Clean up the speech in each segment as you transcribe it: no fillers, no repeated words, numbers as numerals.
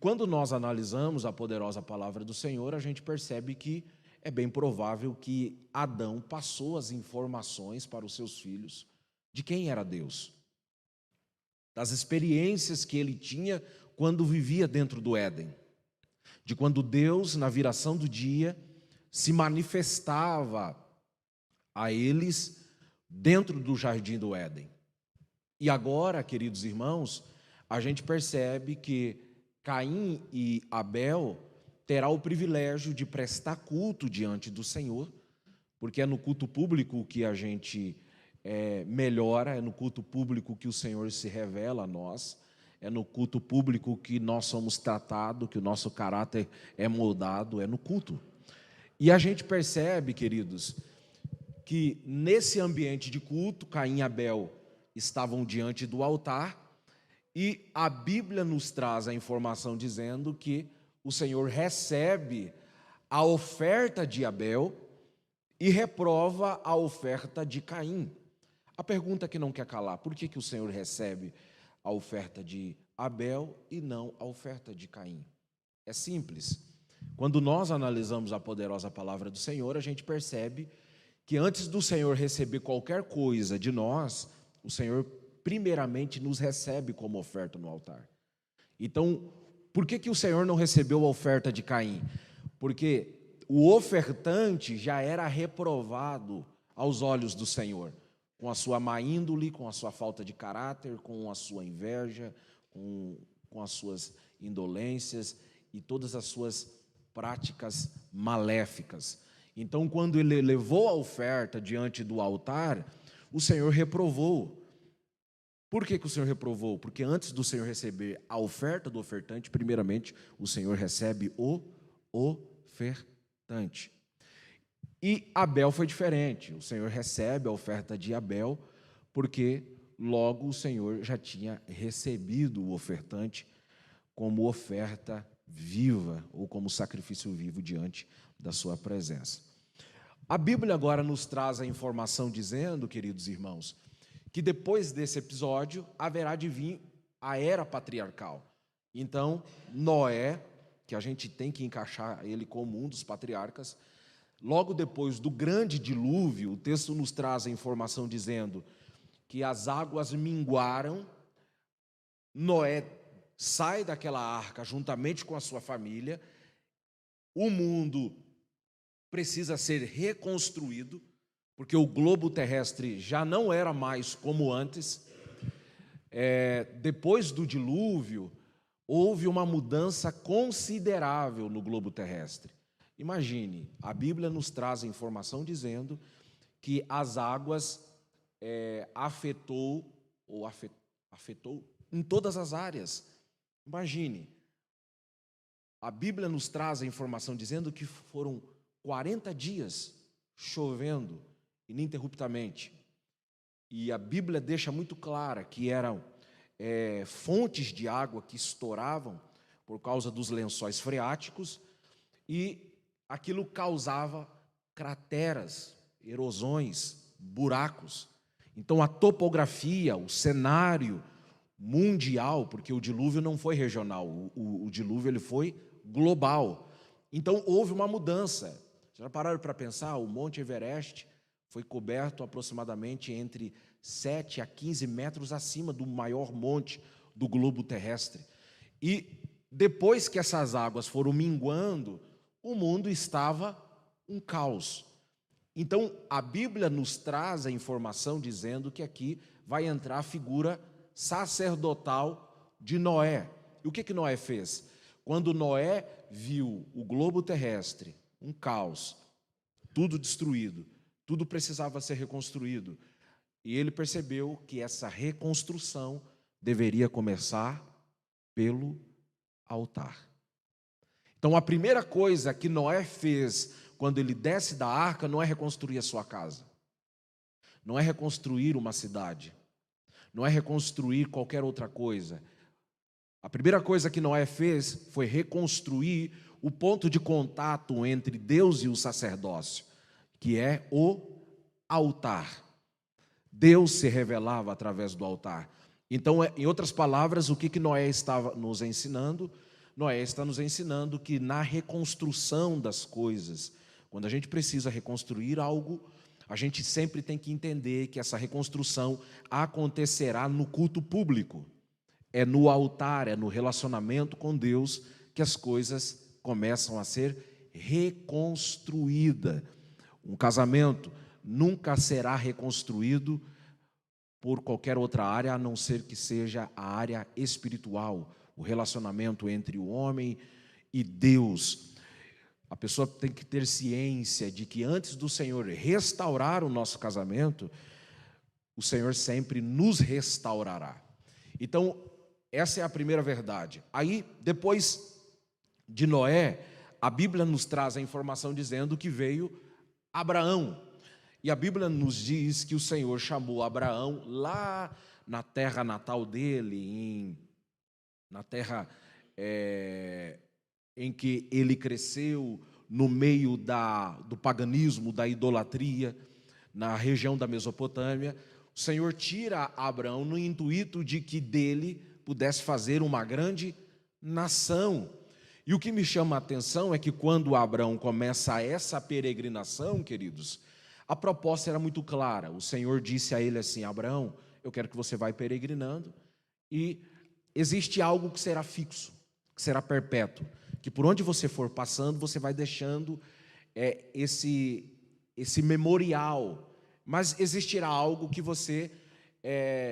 quando nós analisamos a poderosa palavra do Senhor, a gente percebe que é bem provável que Adão passou as informações para os seus filhos de quem era Deus, das experiências que ele tinha quando vivia dentro do Éden, de quando Deus, na viração do dia, se manifestava a eles dentro do jardim do Éden. E agora, queridos irmãos, a gente percebe que Caim e Abel terá o privilégio de prestar culto diante do Senhor, porque é no culto público que a gente melhora, é no culto público que o Senhor se revela a nós, é no culto público que nós somos tratados, que o nosso caráter é moldado, é no culto. E a gente percebe, queridos, que nesse ambiente de culto, Caim e Abel estavam diante do altar, e a Bíblia nos traz a informação dizendo que o Senhor recebe a oferta de Abel e reprova a oferta de Caim. A pergunta que não quer calar: por que o Senhor recebe a oferta de Abel e não a oferta de Caim? É simples. Quando nós analisamos a poderosa palavra do Senhor, a gente percebe que antes do Senhor receber qualquer coisa de nós, o Senhor primeiramente nos recebe como oferta no altar. Então, por que o Senhor não recebeu a oferta de Caim? Porque o ofertante já era reprovado aos olhos do Senhor, com a sua má índole, com a sua falta de caráter, com a sua inveja, com as suas indolências e todas as suas práticas maléficas. Então, quando ele levou a oferta diante do altar, o Senhor reprovou. Por que o Senhor reprovou? Porque antes do Senhor receber a oferta do ofertante, primeiramente o Senhor recebe o ofertante. E Abel foi diferente. O Senhor recebe a oferta de Abel, porque logo o Senhor já tinha recebido o ofertante como oferta viva, ou como sacrifício vivo diante da sua presença. A Bíblia agora nos traz a informação dizendo, queridos irmãos, que depois desse episódio haverá de vir a era patriarcal. Então, Noé, que a gente tem que encaixar ele como um dos patriarcas, logo depois do grande dilúvio, o texto nos traz a informação dizendo que as águas minguaram, Noé sai daquela arca juntamente com a sua família, o mundo precisa ser reconstruído, porque o globo terrestre já não era mais como antes. Depois do dilúvio, houve uma mudança considerável no globo terrestre. Imagine, a Bíblia nos traz a informação dizendo que as águas afetou em todas as áreas. Imagine, a Bíblia nos traz a informação dizendo que foram 40 dias chovendo ininterruptamente. E a Bíblia deixa muito clara que eram fontes de água que estouravam por causa dos lençóis freáticos, e aquilo causava crateras, erosões, buracos. Então a topografia, o cenário mundial, porque o dilúvio não foi regional, o dilúvio ele foi global. Então houve uma mudança. Já pararam para pensar? O Monte Everest foi coberto aproximadamente entre 7 a 15 metros acima do maior monte do globo terrestre. E depois que essas águas foram minguando, o mundo estava um caos. Então, a Bíblia nos traz a informação dizendo que aqui vai entrar a figura sacerdotal de Noé. E o que Noé fez? Quando Noé viu o globo terrestre, um caos, tudo destruído, tudo precisava ser reconstruído, e ele percebeu que essa reconstrução deveria começar pelo altar. Então, a primeira coisa que Noé fez quando ele desce da arca não é reconstruir a sua casa, não é reconstruir uma cidade, não é reconstruir qualquer outra coisa. A primeira coisa que Noé fez foi reconstruir o ponto de contato entre Deus e o sacerdócio, que é o altar. Deus se revelava através do altar. Então, em outras palavras, o que Noé estava nos ensinando? Noé está nos ensinando que na reconstrução das coisas, quando a gente precisa reconstruir algo, a gente sempre tem que entender que essa reconstrução acontecerá no culto público. É no altar, é no relacionamento com Deus que as coisas começam a ser reconstruídas. Um casamento nunca será reconstruído por qualquer outra área, a não ser que seja a área espiritual, o relacionamento entre o homem e Deus. A pessoa tem que ter ciência de que antes do Senhor restaurar o nosso casamento, o Senhor sempre nos restaurará. Então, essa é a primeira verdade. Aí, depois de Noé, a Bíblia nos traz a informação dizendo que veio Abraão. E a Bíblia nos diz que o Senhor chamou Abraão lá na terra natal dele, na terra em que ele cresceu, no meio do paganismo, da idolatria, na região da Mesopotâmia. O Senhor tira Abraão no intuito de que dele pudesse fazer uma grande nação. E o que me chama a atenção é que quando Abraão começa essa peregrinação, queridos, a proposta era muito clara. O Senhor disse a ele assim: Abraão, eu quero que você vá peregrinando, e existe algo que será fixo, que será perpétuo, que por onde você for passando, você vai deixando esse memorial, mas existirá algo que você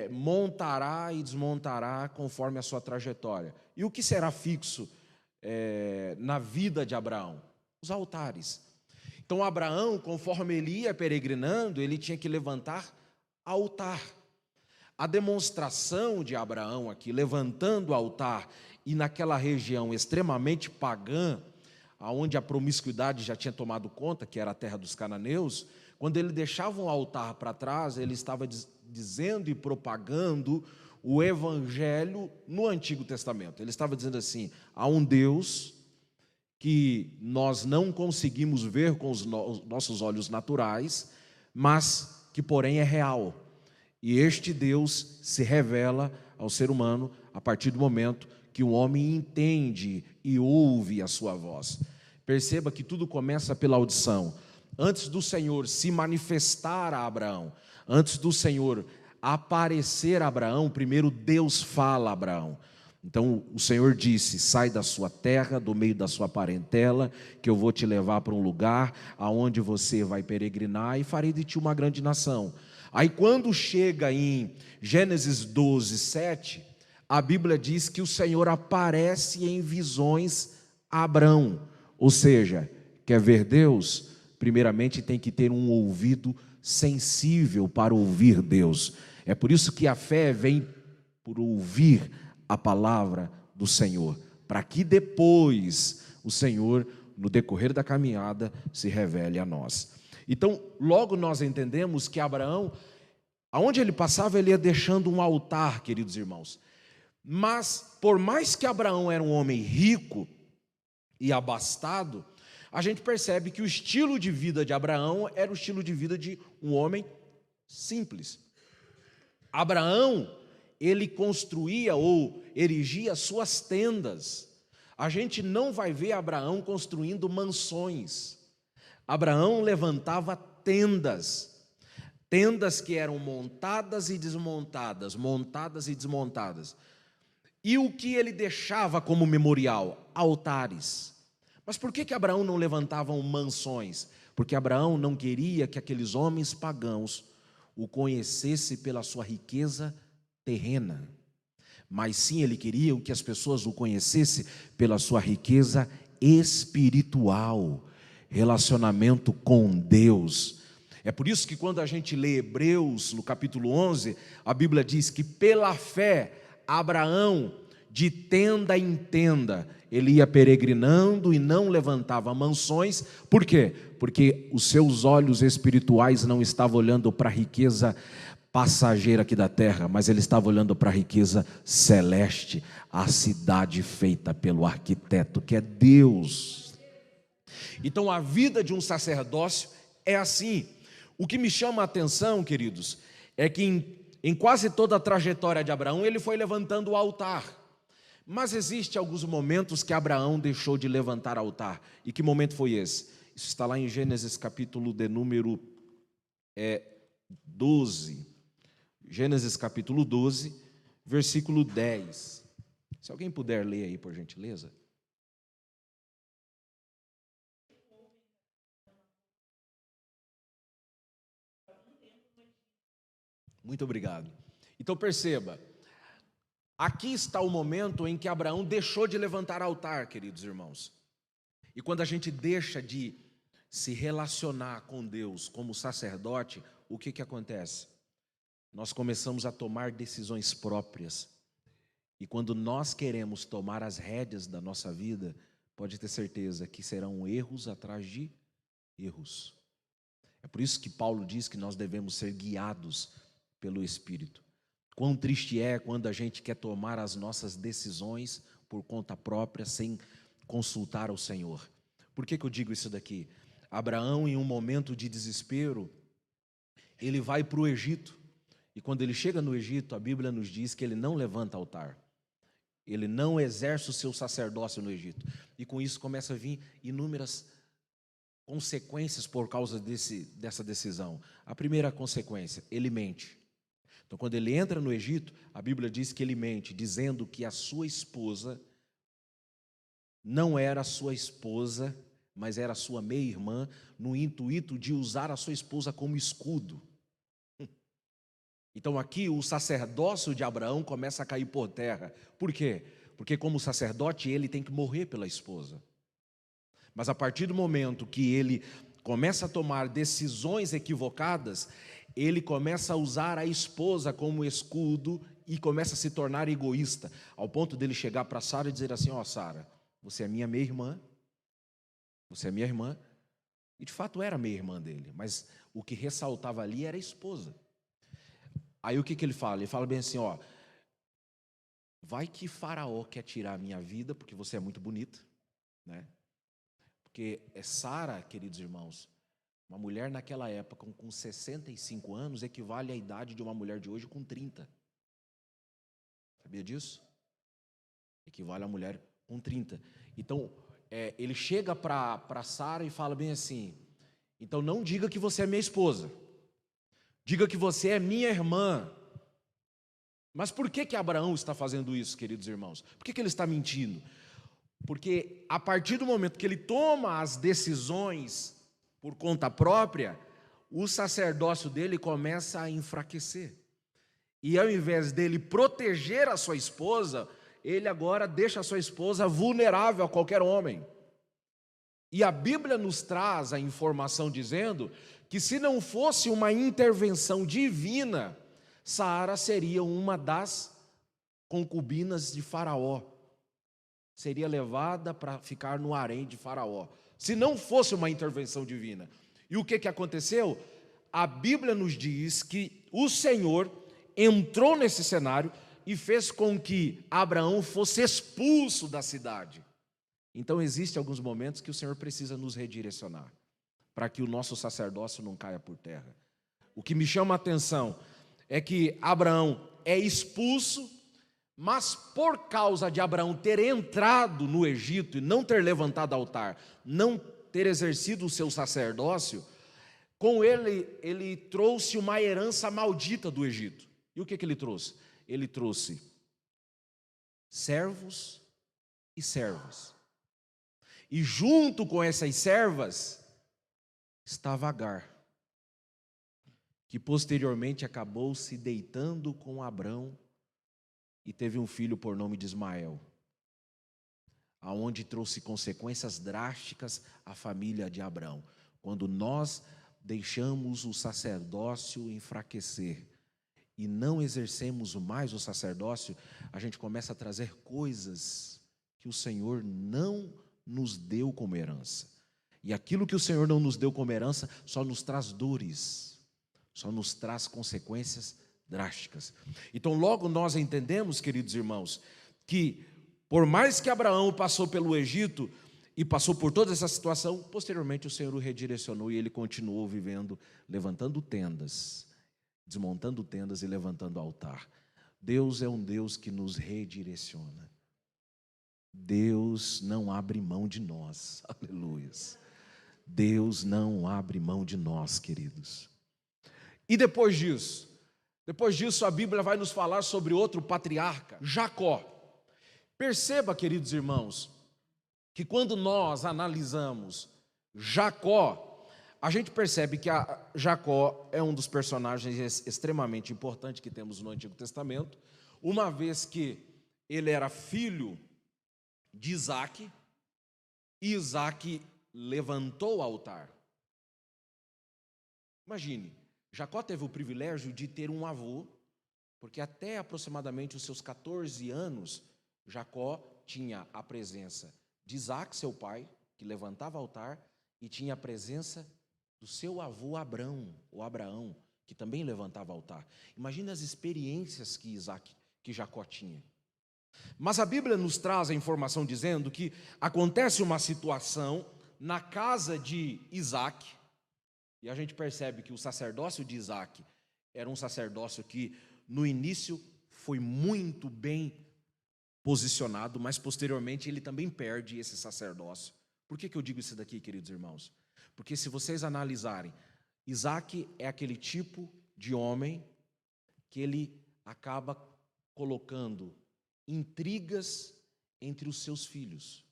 montará e desmontará conforme a sua trajetória. E o que será fixo na vida de Abraão? Os altares. Então Abraão, conforme ele ia peregrinando, ele tinha que levantar altar. A demonstração de Abraão aqui, levantando o altar, e naquela região extremamente pagã, onde a promiscuidade já tinha tomado conta, que era a terra dos cananeus, quando ele deixava um altar para trás, ele estava dizendo e propagando o evangelho no Antigo Testamento. Ele estava dizendo assim: há um Deus que nós não conseguimos ver com os nossos olhos naturais, mas que porém é real. E este Deus se revela ao ser humano a partir do momento que o homem entende e ouve a sua voz. Perceba que tudo começa pela audição. Antes do Senhor se manifestar a Abraão, antes do Senhor aparecer a Abraão, primeiro Deus fala a Abraão. Então o Senhor disse: sai da sua terra, do meio da sua parentela, que eu vou te levar para um lugar aonde você vai peregrinar e farei de ti uma grande nação. Aí quando chega em Gênesis 12, 7, a Bíblia diz que o Senhor aparece em visões a Abraão. Ou seja, quer ver Deus? Primeiramente tem que ter um ouvido sensível para ouvir Deus. É por isso que a fé vem por ouvir a palavra do Senhor, para que depois o Senhor, no decorrer da caminhada, se revele a nós. Então, logo nós entendemos que Abraão, aonde ele passava, ele ia deixando um altar, queridos irmãos. Mas, por mais que Abraão era um homem rico e abastado, a gente percebe que o estilo de vida de Abraão era o estilo de vida de um homem simples. Abraão, ele construía ou erigia suas tendas. A gente não vai ver Abraão construindo mansões. Abraão levantava tendas, tendas que eram montadas e desmontadas, montadas e desmontadas. E o que ele deixava como memorial? Altares. Mas por que Abraão não levantava mansões? Porque Abraão não queria que aqueles homens pagãos o conhecessem pela sua riqueza terrena, mas sim ele queria que as pessoas o conhecessem pela sua riqueza espiritual, relacionamento com Deus. É por isso que quando a gente lê Hebreus, no capítulo 11, a Bíblia diz que pela fé, Abraão, de tenda em tenda, ele ia peregrinando e não levantava mansões. Por quê? Porque os seus olhos espirituais não estavam olhando para a riqueza passageira aqui da terra, mas ele estava olhando para a riqueza celeste, a cidade feita pelo arquiteto, que é Deus. Então a vida de um sacerdócio é assim. O que me chama a atenção, queridos, é que em quase toda a trajetória de Abraão, ele foi levantando o altar. Mas existe alguns momentos que Abraão deixou de levantar altar. E que momento foi esse? Isso está lá em Gênesis capítulo de número 12. Gênesis capítulo 12, versículo 10. Se alguém puder ler aí, por gentileza. Muito obrigado. Então perceba, aqui está o momento em que Abraão deixou de levantar altar, queridos irmãos. E quando a gente deixa de se relacionar com Deus como sacerdote, o que acontece? Nós começamos a tomar decisões próprias. E quando nós queremos tomar as rédeas da nossa vida, pode ter certeza que serão erros atrás de erros. É por isso que Paulo diz que nós devemos ser guiados pelo Espírito. Quão triste é quando a gente quer tomar as nossas decisões por conta própria, sem consultar ao Senhor. Por que eu digo isso daqui? Abraão, em um momento de desespero, ele vai para o Egito. E quando ele chega no Egito, a Bíblia nos diz que ele não levanta altar. Ele não exerce o seu sacerdócio no Egito. E com isso começa a vir inúmeras consequências por causa dessa decisão. A primeira consequência, ele mente. Então, quando ele entra no Egito, a Bíblia diz que ele mente, dizendo que a sua esposa não era sua esposa, mas era sua meia-irmã, no intuito de usar a sua esposa como escudo. Então aqui o sacerdócio de Abraão começa a cair por terra. Por quê? Porque como sacerdote ele tem que morrer pela esposa. Mas a partir do momento que ele começa a tomar decisões equivocadas, ele começa a usar a esposa como escudo e começa a se tornar egoísta, ao ponto dele chegar para Sara e dizer assim: ó, Sara, você é minha meia-irmã, você é minha irmã. E de fato era meia-irmã dele, mas o que ressaltava ali era a esposa. Aí o que ele fala? Ele fala bem assim, ó: vai que Faraó quer tirar a minha vida porque você é muito bonita, né? Porque Sara, queridos irmãos, uma mulher naquela época com 65 anos equivale à idade de uma mulher de hoje com 30. Sabia disso? Equivale a uma mulher com 30. Então, ele chega para Sara e fala bem assim: então não diga que você é minha esposa, diga que você é minha irmã. Mas por que Abraão está fazendo isso, queridos irmãos? Por que ele está mentindo? Porque a partir do momento que ele toma as decisões por conta própria, o sacerdócio dele começa a enfraquecer. E ao invés dele proteger a sua esposa, ele agora deixa a sua esposa vulnerável a qualquer homem. E a Bíblia nos traz a informação dizendo que se não fosse uma intervenção divina, Sara seria uma das concubinas de Faraó. Seria levada para ficar no harém de Faraó, se não fosse uma intervenção divina. E o que aconteceu? A Bíblia nos diz que o Senhor entrou nesse cenário e fez com que Abraão fosse expulso da cidade. Então existem alguns momentos que o Senhor precisa nos redirecionar, para que o nosso sacerdócio não caia por terra. O que me chama a atenção é que Abraão é expulso, mas por causa de Abraão ter entrado no Egito e não ter levantado altar, não ter exercido o seu sacerdócio, com ele trouxe uma herança maldita do Egito. E o que ele trouxe? Ele trouxe servos e servas. E junto com essas servas estava Agar, que posteriormente acabou se deitando com Abrão e teve um filho por nome de Ismael, aonde trouxe consequências drásticas à família de Abrão. Quando nós deixamos o sacerdócio enfraquecer e não exercemos mais o sacerdócio, a gente começa a trazer coisas que o Senhor não nos deu como herança. E aquilo que o Senhor não nos deu como herança só nos traz dores, só nos traz consequências drásticas. Então logo nós entendemos, queridos irmãos, que por mais que Abraão passou pelo Egito e passou por toda essa situação, posteriormente o Senhor o redirecionou e ele continuou vivendo, levantando tendas, desmontando tendas e levantando altar. Deus é um Deus que nos redireciona. Deus não abre mão de nós. Aleluias. Deus não abre mão de nós, queridos. E depois disso a Bíblia vai nos falar sobre outro patriarca, Jacó. Perceba, queridos irmãos, que quando nós analisamos Jacó, a gente percebe que Jacó é um dos personagens extremamente importantes que temos no Antigo Testamento, uma vez que ele era filho de Isaque, e Isaque levantou o altar. Imagine, Jacó teve o privilégio de ter um avô, porque até aproximadamente os seus 14 anos, Jacó tinha a presença de Isaque, seu pai, que levantava o altar, e tinha a presença do seu avô Abraão, que também levantava o altar. Imagine as experiências que Jacó tinha. Mas a Bíblia nos traz a informação dizendo que acontece uma situação na casa de Isaque, e a gente percebe que o sacerdócio de Isaque era um sacerdócio que no início foi muito bem posicionado, mas posteriormente ele também perde esse sacerdócio. Por que eu digo isso daqui, queridos irmãos? Porque se vocês analisarem, Isaque é aquele tipo de homem que ele acaba colocando intrigas entre os seus filhos.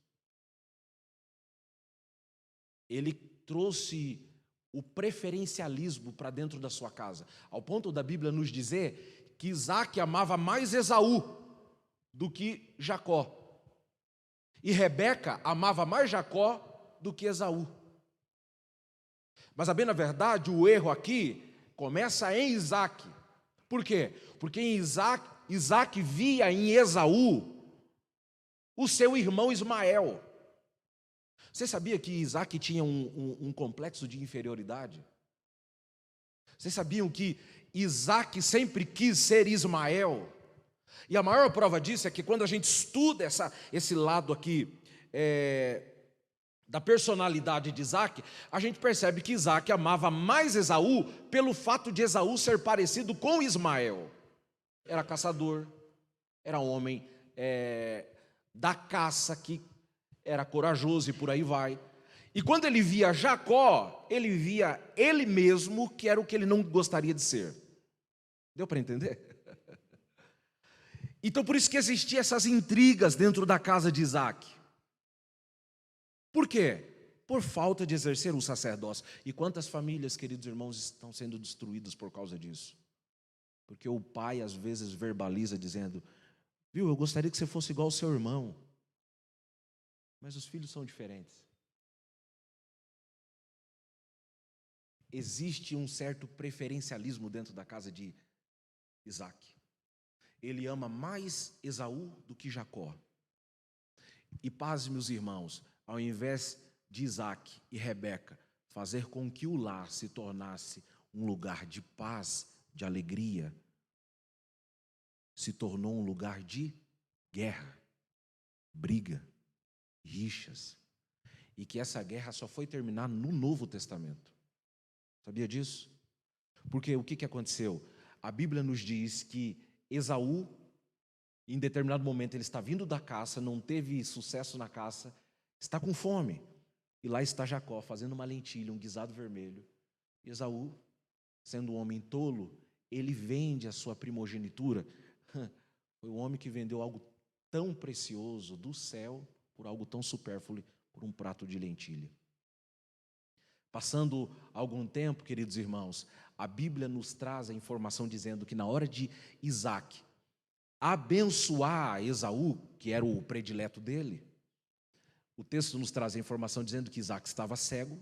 Ele trouxe o preferencialismo para dentro da sua casa, ao ponto da Bíblia nos dizer que Isaque amava mais Esaú do que Jacó, e Rebeca amava mais Jacó do que Esaú. Mas, a bem na verdade, o erro aqui começa em Isaque. Por quê? Porque em Isaque via em Esaú o seu irmão Ismael. Você sabia que Isaque tinha um complexo de inferioridade? Vocês sabiam que Isaque sempre quis ser Ismael? E a maior prova disso é que quando a gente estuda esse lado aqui da personalidade de Isaque, a gente percebe que Isaque amava mais Esaú pelo fato de Esaú ser parecido com Ismael. Era caçador, era homem da caça, que era corajoso e por aí vai. E quando ele via Jacó, ele via ele mesmo, que era o que ele não gostaria de ser. Deu para entender? Então por isso que existiam essas intrigas dentro da casa de Isaque. Por quê? Por falta de exercer o sacerdócio. E quantas famílias, queridos irmãos, estão sendo destruídas por causa disso? Porque o pai às vezes verbaliza dizendo: viu, eu gostaria que você fosse igual ao seu irmão. Mas os filhos são diferentes. Existe um certo preferencialismo dentro da casa de Isaque. Ele ama mais Esaú do que Jacó. E pasme, meus irmãos, ao invés de Isaque e Rebeca fazer com que o lar se tornasse um lugar de paz, de alegria, se tornou um lugar de guerra, briga, rixas. E que essa guerra só foi terminar no Novo Testamento. Sabia disso? Porque o que aconteceu? A Bíblia nos diz que Esaú, em determinado momento, ele está vindo da caça, não teve sucesso na caça, está com fome. E lá está Jacó fazendo uma lentilha, um guisado vermelho. Esaú, sendo um homem tolo, ele vende a sua primogenitura. Foi o homem que vendeu algo tão precioso do céu por algo tão supérfluo, por um prato de lentilha. Passando algum tempo, queridos irmãos, a Bíblia nos traz a informação dizendo que na hora de Isaque abençoar Esaú, que era o predileto dele, o texto nos traz a informação dizendo que Isaque estava cego,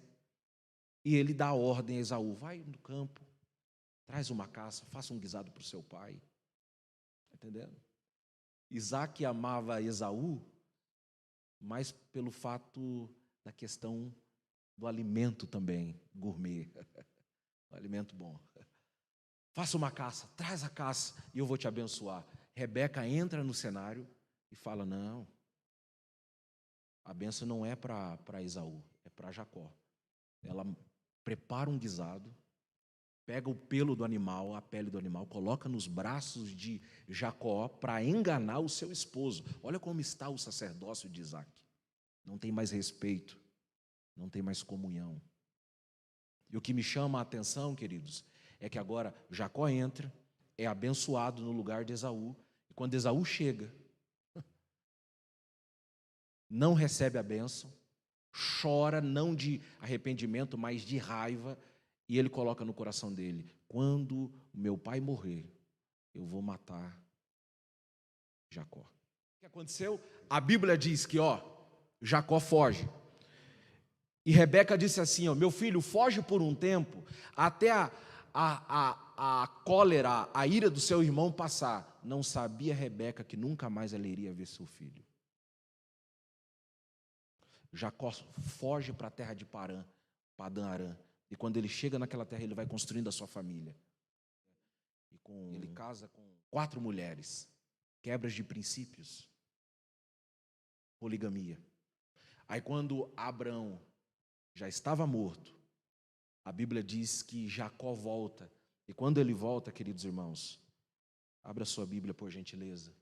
e ele dá a ordem a Esaú: vai no campo, traz uma caça, faça um guisado para o seu pai. Está entendendo? Isaque amava Esaú, mas pelo fato da questão do alimento também, gourmet, um alimento bom. Faça uma caça, traz a caça e eu vou te abençoar. Rebeca entra no cenário e fala: não, a bênção não é para Esaú, é para Jacó. Ela prepara um guisado pega o pelo do animal, a pele do animal, coloca nos braços de Jacó para enganar o seu esposo. Olha como está o sacerdócio de Isaac. Não tem mais respeito, não tem mais comunhão. E o que me chama a atenção, queridos, é que agora Jacó entra, é abençoado no lugar de Esaú, e quando Esaú chega, não recebe a bênção, chora não de arrependimento, mas de raiva, e ele coloca no coração dele: quando meu pai morrer, eu vou matar Jacó. O que aconteceu? A Bíblia diz que, Jacó foge. E Rebeca disse assim: meu filho, foge por um tempo, até a cólera, a ira do seu irmão passar. Não sabia Rebeca que nunca mais ela iria ver seu filho. Jacó foge para a terra de Padã-Arã. E quando ele chega naquela terra, ele vai construindo a sua família. Ele casa com 4 mulheres. Quebras de princípios. Poligamia. Aí quando Abrão já estava morto, a Bíblia diz que Jacó volta. E quando ele volta, queridos irmãos, abra sua Bíblia por gentileza.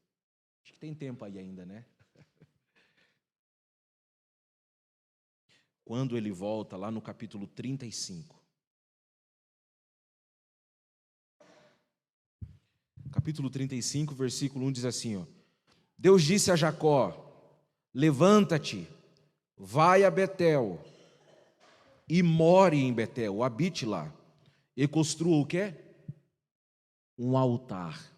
Acho que tem tempo aí ainda, né? Quando ele volta, lá no capítulo 35. Capítulo 35, versículo 1 diz assim: Deus disse a Jacó: levanta-te, vai a Betel, e more em Betel, habite lá, e construa o quê? Um altar.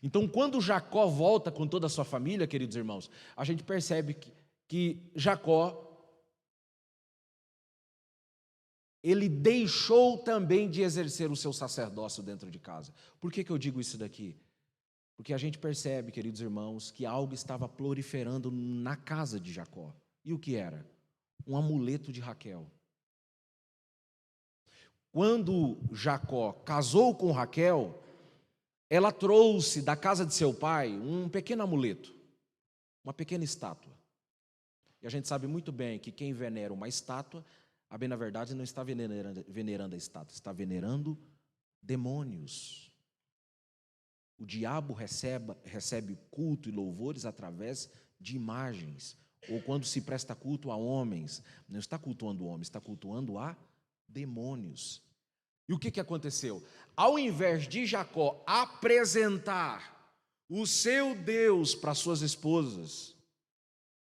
Então, quando Jacó volta com toda a sua família, queridos irmãos, a gente percebe que Jacó, ele deixou também de exercer o seu sacerdócio dentro de casa. Por que eu digo isso daqui? Porque a gente percebe, queridos irmãos, que algo estava proliferando na casa de Jacó. E o que era? Um amuleto de Raquel. Quando Jacó casou com Raquel, ela trouxe da casa de seu pai um pequeno amuleto, uma pequena estátua. E a gente sabe muito bem que quem venera uma estátua, a bem na verdade não está venerando a estátua, está venerando demônios. O diabo recebe culto e louvores através de imagens. Ou quando se presta culto a homens, não está cultuando homens, está cultuando a demônios. E o que aconteceu? Ao invés de Jacó apresentar o seu Deus para suas esposas,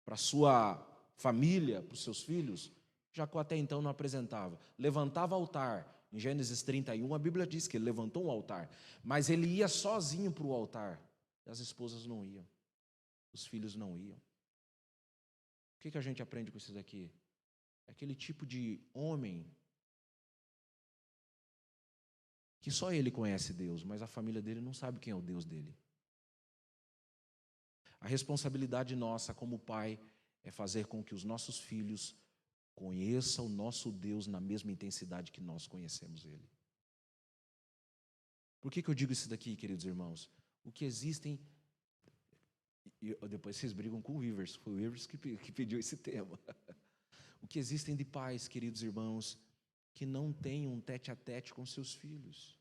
para sua família, para os seus filhos, Jacó até então não apresentava. Levantava altar. Em Gênesis 31, a Bíblia diz que ele levantou um altar, mas ele ia sozinho para o altar. As esposas não iam, os filhos não iam. O que a gente aprende com isso daqui? É aquele tipo de homem que só ele conhece Deus, mas a família dele não sabe quem é o Deus dele. A responsabilidade nossa como pai é fazer com que os nossos filhos conheçam o nosso Deus na mesma intensidade que nós conhecemos Ele. Por que eu digo isso daqui, queridos irmãos? O que existem... E depois vocês brigam com o Rivers, foi o Rivers que pediu esse tema. O que existem de pais, queridos irmãos, que não têm um tete-a-tete com seus filhos,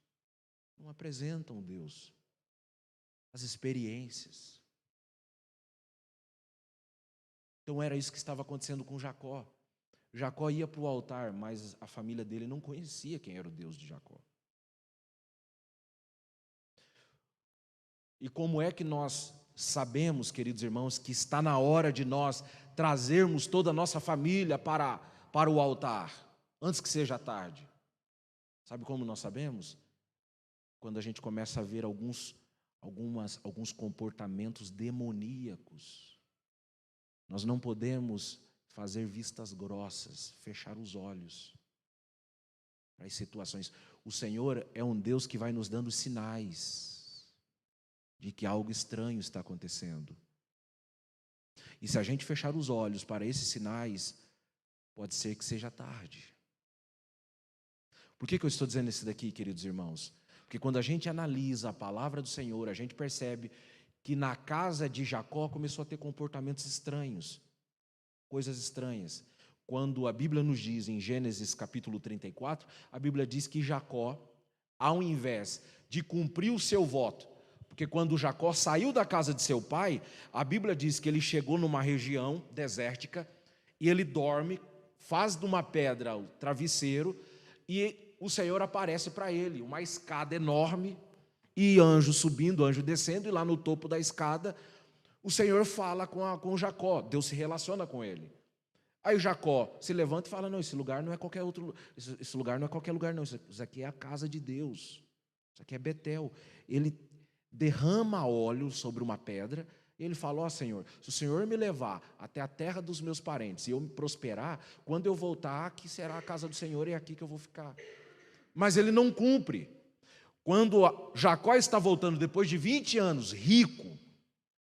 não apresentam Deus, as experiências. Então era isso que estava acontecendo com Jacó. Jacó ia para o altar, mas a família dele não conhecia quem era o Deus de Jacó. E como é que nós sabemos, queridos irmãos, que está na hora de nós trazermos toda a nossa família para o altar, antes que seja tarde? Sabe como nós sabemos? Quando a gente começa a ver alguns comportamentos demoníacos. Nós não podemos fazer vistas grossas, fechar os olhos para as situações. O Senhor é um Deus que vai nos dando sinais de que algo estranho está acontecendo. E se a gente fechar os olhos para esses sinais, pode ser que seja tarde. Por que eu estou dizendo isso daqui, queridos irmãos? Porque quando a gente analisa a palavra do Senhor, a gente percebe que na casa de Jacó começou a ter comportamentos estranhos, coisas estranhas. Quando a Bíblia nos diz, em Gênesis capítulo 34, a Bíblia diz que Jacó ao invés de cumprir o seu voto, porque quando Jacó saiu da casa de seu pai, a Bíblia diz que ele chegou numa região desértica e ele dorme, faz de uma pedra o travesseiro e o Senhor aparece para ele, uma escada enorme e anjo subindo, anjo descendo, e lá no topo da escada o Senhor fala com Jacó, Deus se relaciona com ele. Aí Jacó se levanta e fala: não, esse lugar não é qualquer outro, esse lugar não é qualquer lugar, não. Isso aqui é a casa de Deus. Isso aqui é Betel. Ele derrama óleo sobre uma pedra e ele fala: ó Senhor, se o Senhor me levar até a terra dos meus parentes e eu me prosperar, quando eu voltar, aqui será a casa do Senhor e é aqui que eu vou ficar. Mas ele não cumpre. Quando Jacó está voltando depois de 20 anos, rico,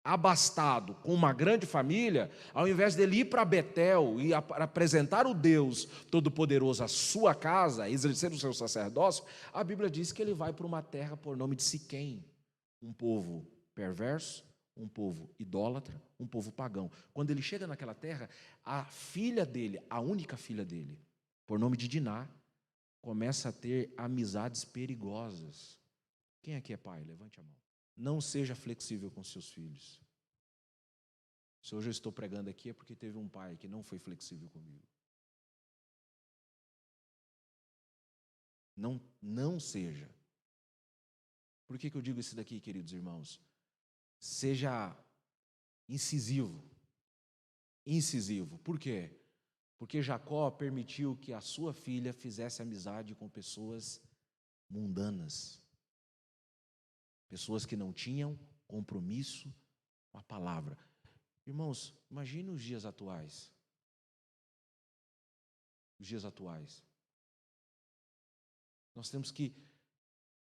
abastado, com uma grande família, ao invés dele ir para Betel e apresentar o Deus Todo-Poderoso à sua casa, exercer o seu sacerdócio, a Bíblia diz que ele vai para uma terra por nome de Siquém, um povo perverso, um povo idólatra, um povo pagão. Quando ele chega naquela terra, a filha dele, a única filha dele, por nome de Diná, começa a ter amizades perigosas. Quem aqui é pai? Levante a mão. Não seja flexível com seus filhos. Se hoje eu estou pregando aqui é porque teve um pai que não foi flexível comigo. Não seja. Por que eu digo isso daqui, queridos irmãos? Seja incisivo. Incisivo. Por quê? Porque Jacó permitiu que a sua filha fizesse amizade com pessoas mundanas. Pessoas que não tinham compromisso com a palavra. Irmãos, imagine os dias atuais. Os dias atuais. Nós temos que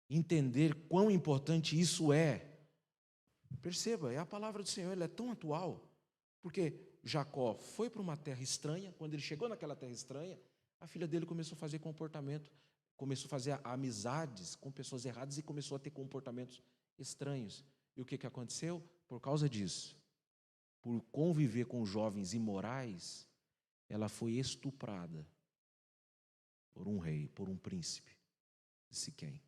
entender quão importante isso é. Perceba, é a palavra do Senhor, ela é tão atual. Porque Jacó foi para uma terra estranha, quando ele chegou naquela terra estranha, a filha dele começou a fazer comportamento, começou a fazer amizades com pessoas erradas e começou a ter comportamentos estranhos. E o que aconteceu? Por causa disso, por conviver com jovens imorais, ela foi estuprada por um rei, por um príncipe de Siquém.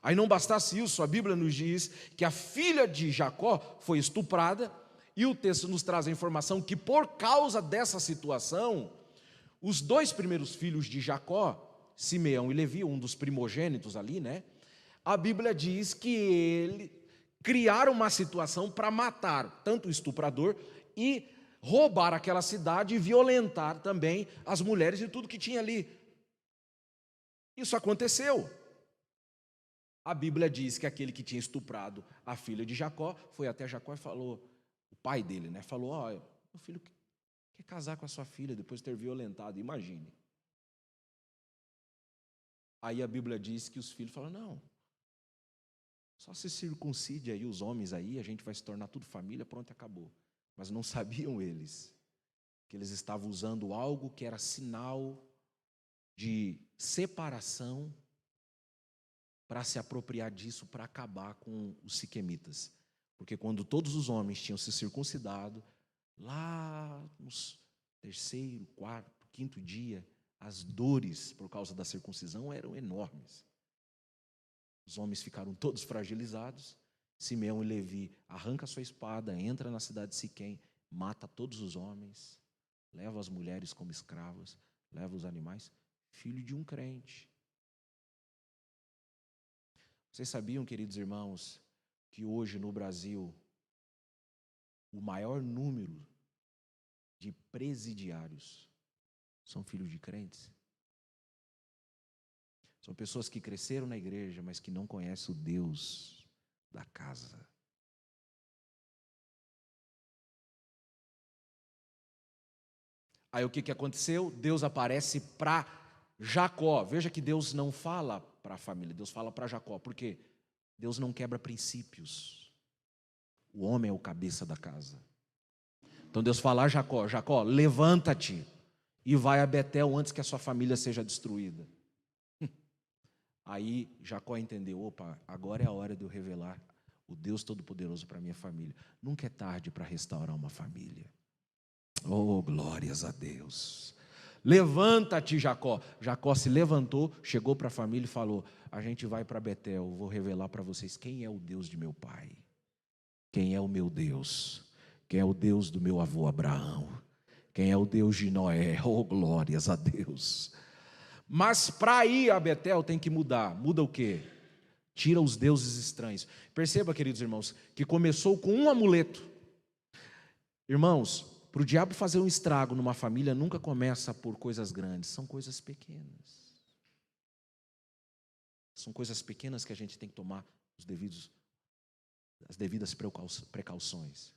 Aí não bastasse isso, a Bíblia nos diz que a filha de Jacó foi estuprada, e o texto nos traz a informação que por causa dessa situação, os dois primeiros filhos de Jacó, Simeão e Levi, um dos primogênitos ali, né? A Bíblia diz que ele criaram uma situação para matar tanto o estuprador e roubar aquela cidade e violentar também as mulheres e tudo que tinha ali. Isso aconteceu. A Bíblia diz que aquele que tinha estuprado a filha de Jacó foi até Jacó e falou, o pai dele, né? Falou: ó, meu filho quer casar com a sua filha depois de ter violentado, imagine. Aí a Bíblia diz que os filhos falam: não, só se circuncide aí os homens aí, a gente vai se tornar tudo família, pronto, acabou. Mas não sabiam eles que eles estavam usando algo que era sinal de separação para se apropriar disso, para acabar com os siquemitas. Porque quando todos os homens tinham se circuncidado, lá nos terceiro, quarto, quinto dia, as dores por causa da circuncisão eram enormes. Os homens ficaram todos fragilizados. Simeão e Levi arranca sua espada, entra na cidade de Siquém, mata todos os homens, leva as mulheres como escravas, leva os animais, filho de um crente. Vocês sabiam, queridos irmãos, que hoje no Brasil o maior número de presidiários são filhos de crentes? São pessoas que cresceram na igreja, mas que não conhecem o Deus da casa. Aí o que aconteceu? Deus aparece para Jacó. Veja que Deus não fala para a família, Deus fala para Jacó. Por quê? Deus não quebra princípios. O homem é o cabeça da casa. Então Deus fala a Jacó: Jacó, levanta-te e vai a Betel antes que a sua família seja destruída. Aí Jacó entendeu: opa, agora é a hora de eu revelar o Deus Todo-Poderoso para a minha família. Nunca é tarde para restaurar uma família. Oh, glórias a Deus. Levanta-te, Jacó. Jacó se levantou, chegou para a família e falou: a gente vai para Betel, vou revelar para vocês quem é o Deus de meu pai, quem é o meu Deus, quem é o Deus do meu avô Abraão, quem é o Deus de Noé. Oh, glórias a Deus. Mas para ir a Betel tem que mudar. Muda o quê? Tira os deuses estranhos. Perceba, queridos irmãos, que começou com um amuleto. Irmãos, para o diabo fazer um estrago numa família, nunca começa por coisas grandes, são coisas pequenas. São coisas pequenas que a gente tem que tomar as devidas precauções.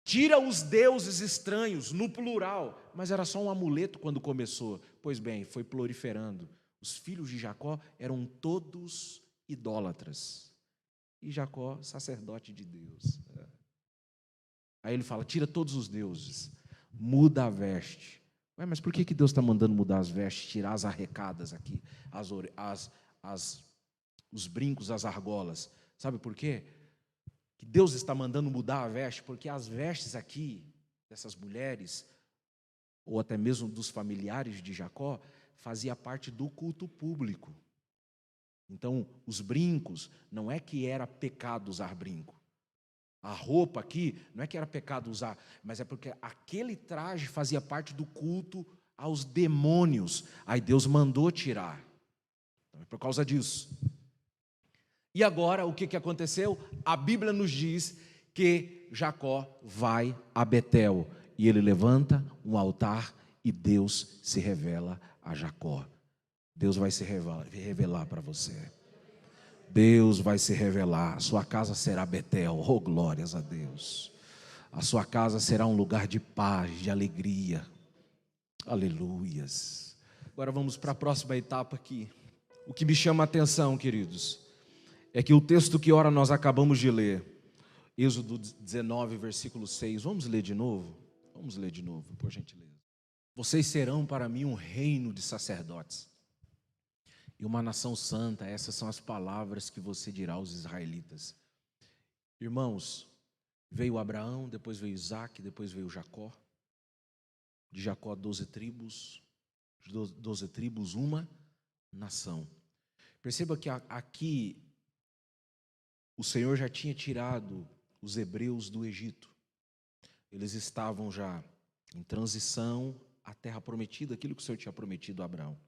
Tira os deuses estranhos, no plural, mas era só um amuleto quando começou. Pois bem, foi proliferando. Os filhos de Jacó eram todos idólatras. E Jacó, sacerdote de Deus. Aí ele fala: tira todos os deuses, muda a veste. Ué, mas por que Deus está mandando mudar as vestes, tirar as arrecadas aqui, os brincos, as argolas? Sabe por quê? Que Deus está mandando mudar a veste, porque as vestes aqui, dessas mulheres, ou até mesmo dos familiares de Jacó, fazia parte do culto público. Então, os brincos, não é que era pecado usar brinco. A roupa aqui, não é que era pecado usar, mas é porque aquele traje fazia parte do culto aos demônios. Aí Deus mandou tirar. Então, é por causa disso. E agora, o que aconteceu? A Bíblia nos diz que Jacó vai a Betel. E ele levanta um altar e Deus se revela a Jacó. Deus vai se revelar para você. Deus vai se revelar. A sua casa será Betel. Oh, glórias a Deus. A sua casa será um lugar de paz, de alegria. Aleluias. Agora vamos para a próxima etapa aqui. O que me chama a atenção, queridos, é que o texto que ora nós acabamos de ler, Êxodo 19, versículo 6. Vamos ler de novo? Vamos ler de novo, por gentileza. Vocês serão para mim um reino de sacerdotes e uma nação santa. Essas são as palavras que você dirá aos israelitas. Irmãos, veio Abraão, depois veio Isaac, depois veio Jacó. De Jacó 12 tribos, 12 tribos, uma nação. Perceba que aqui o Senhor já tinha tirado os hebreus do Egito. Eles estavam já em transição à terra prometida, aquilo que o Senhor tinha prometido a Abraão.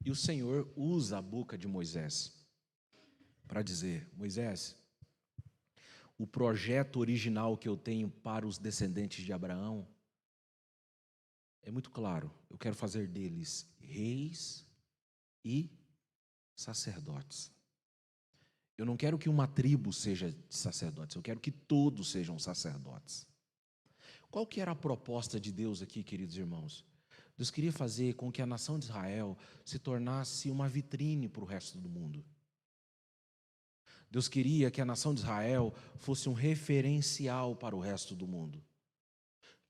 E o Senhor usa a boca de Moisés para dizer: Moisés, o projeto original que eu tenho para os descendentes de Abraão é muito claro. Eu quero fazer deles reis e sacerdotes. Eu não quero que uma tribo seja de sacerdotes, eu quero que todos sejam sacerdotes. Qual que era a proposta de Deus aqui, queridos irmãos? Deus queria fazer com que a nação de Israel se tornasse uma vitrine para o resto do mundo. Deus queria que a nação de Israel fosse um referencial para o resto do mundo.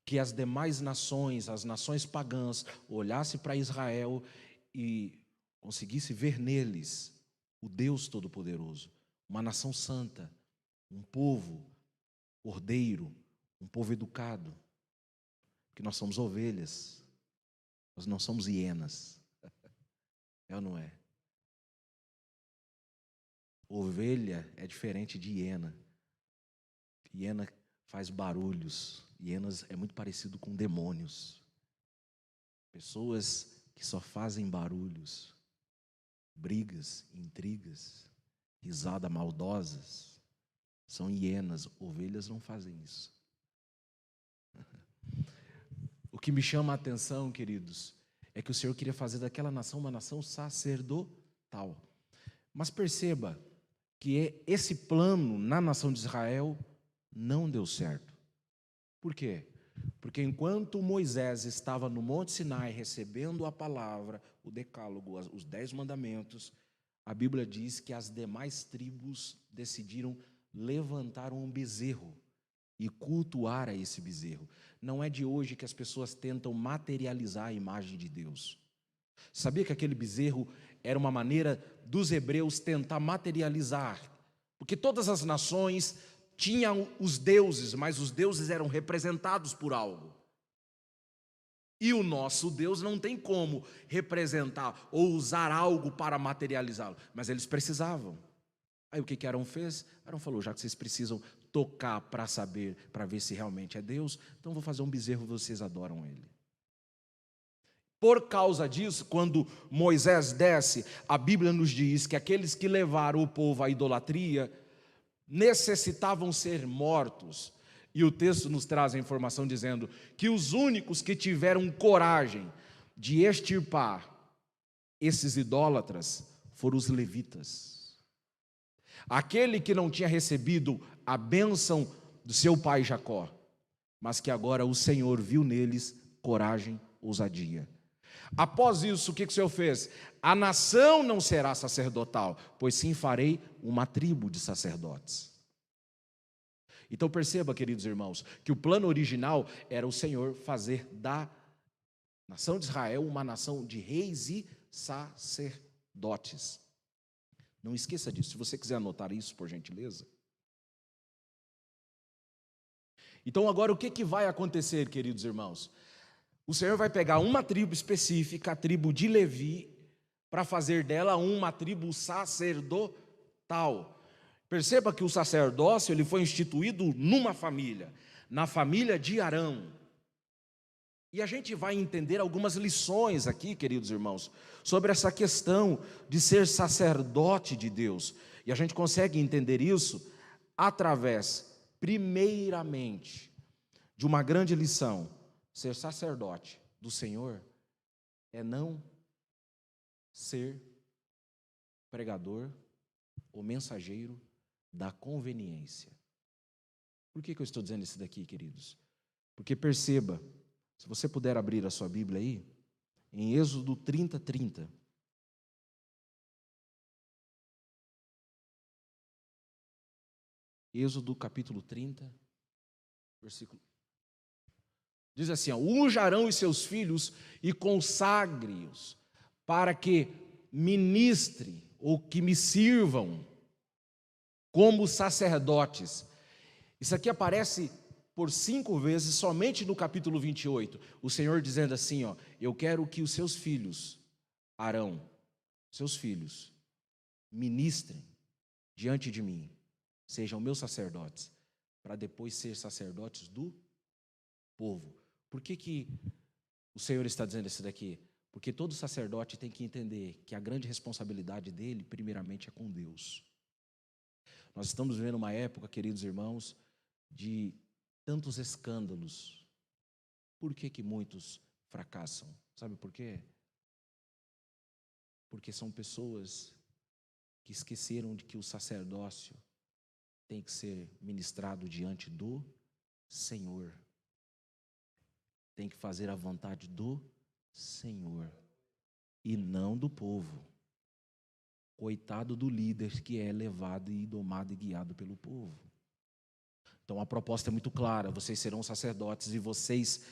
Que as demais nações, as nações pagãs, olhassem para Israel e conseguissem ver neles o Deus Todo-Poderoso, uma nação santa, um povo ordeiro, um povo educado, porque nós somos ovelhas, nós não somos hienas, é ou não é? Ovelha é diferente de hiena. Hiena faz barulhos, hienas é muito parecido com demônios, pessoas que só fazem barulhos, brigas, intrigas, risada maldosas, são hienas. Ovelhas não fazem isso. O que me chama a atenção, queridos, é que o Senhor queria fazer daquela nação uma nação sacerdotal. Mas perceba que esse plano na nação de Israel não deu certo. Por quê? Porque enquanto Moisés estava no Monte Sinai recebendo a palavra, o decálogo, os 10 mandamentos, a Bíblia diz que as demais tribos decidiram levantar um bezerro e cultuar a esse bezerro. Não é de hoje que as pessoas tentam materializar a imagem de Deus. Sabia que aquele bezerro era uma maneira dos hebreus tentar materializar? Porque todas as nações tinham os deuses, mas os deuses eram representados por algo. E o nosso Deus não tem como representar ou usar algo para materializá-lo, mas eles precisavam. Aí o que Arão fez? Arão falou: já que vocês precisam tocar para saber, para ver se realmente é Deus, então vou fazer um bezerro, vocês adoram ele. Por causa disso, quando Moisés desce, a Bíblia nos diz que aqueles que levaram o povo à idolatria necessitavam ser mortos. E o texto nos traz a informação dizendo que os únicos que tiveram coragem de extirpar esses idólatras foram os levitas. Aquele que não tinha recebido a bênção do seu pai Jacó, mas que agora o Senhor viu neles coragem, ousadia. Após isso, o que o Senhor fez? A nação não será sacerdotal, pois sim farei uma tribo de sacerdotes. Então perceba, queridos irmãos, que o plano original era o Senhor fazer da nação de Israel uma nação de reis e sacerdotes. Não esqueça disso, se você quiser anotar isso, por gentileza. Então agora o que vai acontecer, queridos irmãos? O Senhor vai pegar uma tribo específica, a tribo de Levi, para fazer dela uma tribo sacerdotal. Perceba que o sacerdócio ele foi instituído numa família, na família de Arão. E a gente vai entender algumas lições aqui, queridos irmãos, sobre essa questão de ser sacerdote de Deus. E a gente consegue entender isso através, primeiramente, de uma grande lição. Ser sacerdote do Senhor é não ser pregador ou mensageiro da conveniência. Por que eu estou dizendo isso daqui, queridos? Porque perceba, se você puder abrir a sua Bíblia aí, em Êxodo 30:30. Êxodo capítulo 30, versículo. Diz assim: unja Arão e seus filhos e consagre-os para que ministre ou que me sirvam como sacerdotes. Isso aqui aparece por 5 vezes somente no capítulo 28. O Senhor dizendo assim: eu quero que os seus filhos, Arão, seus filhos, ministrem diante de mim, sejam meus sacerdotes, para depois ser sacerdotes do povo. Por que o Senhor está dizendo isso daqui? Porque todo sacerdote tem que entender que a grande responsabilidade dele, primeiramente, é com Deus. Nós estamos vivendo uma época, queridos irmãos, de tantos escândalos. Por que muitos fracassam? Sabe por quê? Porque são pessoas que esqueceram de que o sacerdócio tem que ser ministrado diante do Senhor. Tem que fazer a vontade do Senhor e não do povo. Coitado do líder que é levado e domado e guiado pelo povo. Então a proposta é muito clara: vocês serão sacerdotes e vocês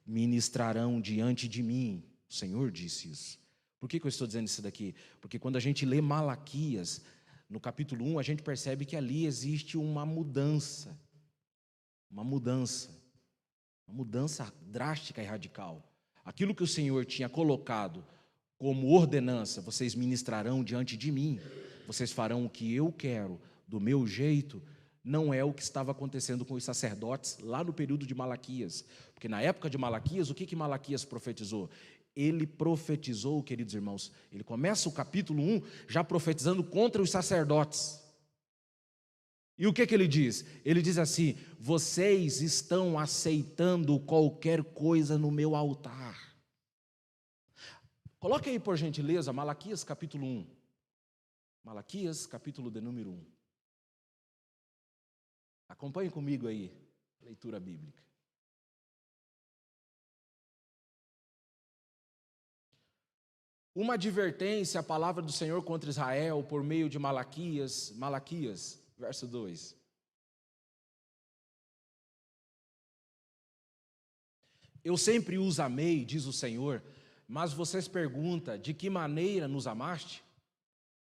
ministrarão diante de mim. O Senhor disse isso. Por que eu estou dizendo isso daqui? Porque quando a gente lê Malaquias, no capítulo 1, a gente percebe que ali existe uma mudança. Uma mudança drástica e radical. Aquilo que o Senhor tinha colocado como ordenança: vocês ministrarão diante de mim, vocês farão o que eu quero, do meu jeito, não é o que estava acontecendo com os sacerdotes lá no período de Malaquias. Porque na época de Malaquias, o que Malaquias profetizou? Ele profetizou, queridos irmãos, ele começa o capítulo 1 já profetizando contra os sacerdotes. E o que ele diz? Ele diz assim: vocês estão aceitando qualquer coisa no meu altar. Coloque aí, por gentileza, Malaquias capítulo 1. Malaquias capítulo de número 1. Acompanhe comigo aí, leitura bíblica. Uma advertência, a palavra do Senhor contra Israel por meio de Malaquias, verso 2. Eu sempre os amei, diz o Senhor, mas vocês perguntam: de que maneira nos amaste?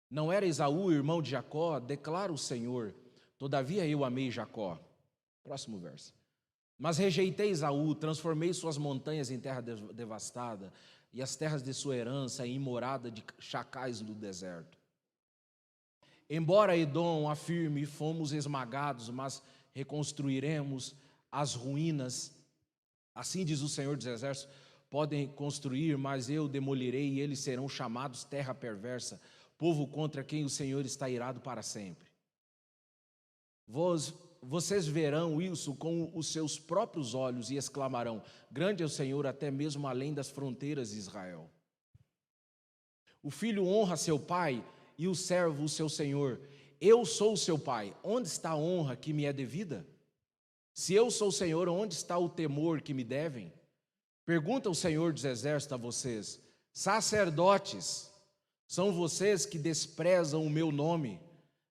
Não era Esaú, irmão de Jacó? Declara o Senhor: todavia eu amei Jacó. Próximo verso. Mas rejeitei Esaú, transformei suas montanhas em terra devastada, e as terras de sua herança em morada de chacais do deserto. Embora Edom afirme, fomos esmagados, mas reconstruiremos as ruínas. Assim diz o Senhor dos Exércitos, podem construir, mas eu demolirei, e eles serão chamados terra perversa, povo contra quem o Senhor está irado para sempre. Vocês verão isso com os seus próprios olhos e exclamarão, grande é o Senhor até mesmo além das fronteiras de Israel. O filho honra seu pai e o servo o seu senhor. Eu sou o seu pai, onde está a honra que me é devida? Se eu sou o Senhor, onde está o temor que me devem? Pergunta o Senhor dos Exércitos a vocês, sacerdotes, são vocês que desprezam o meu nome,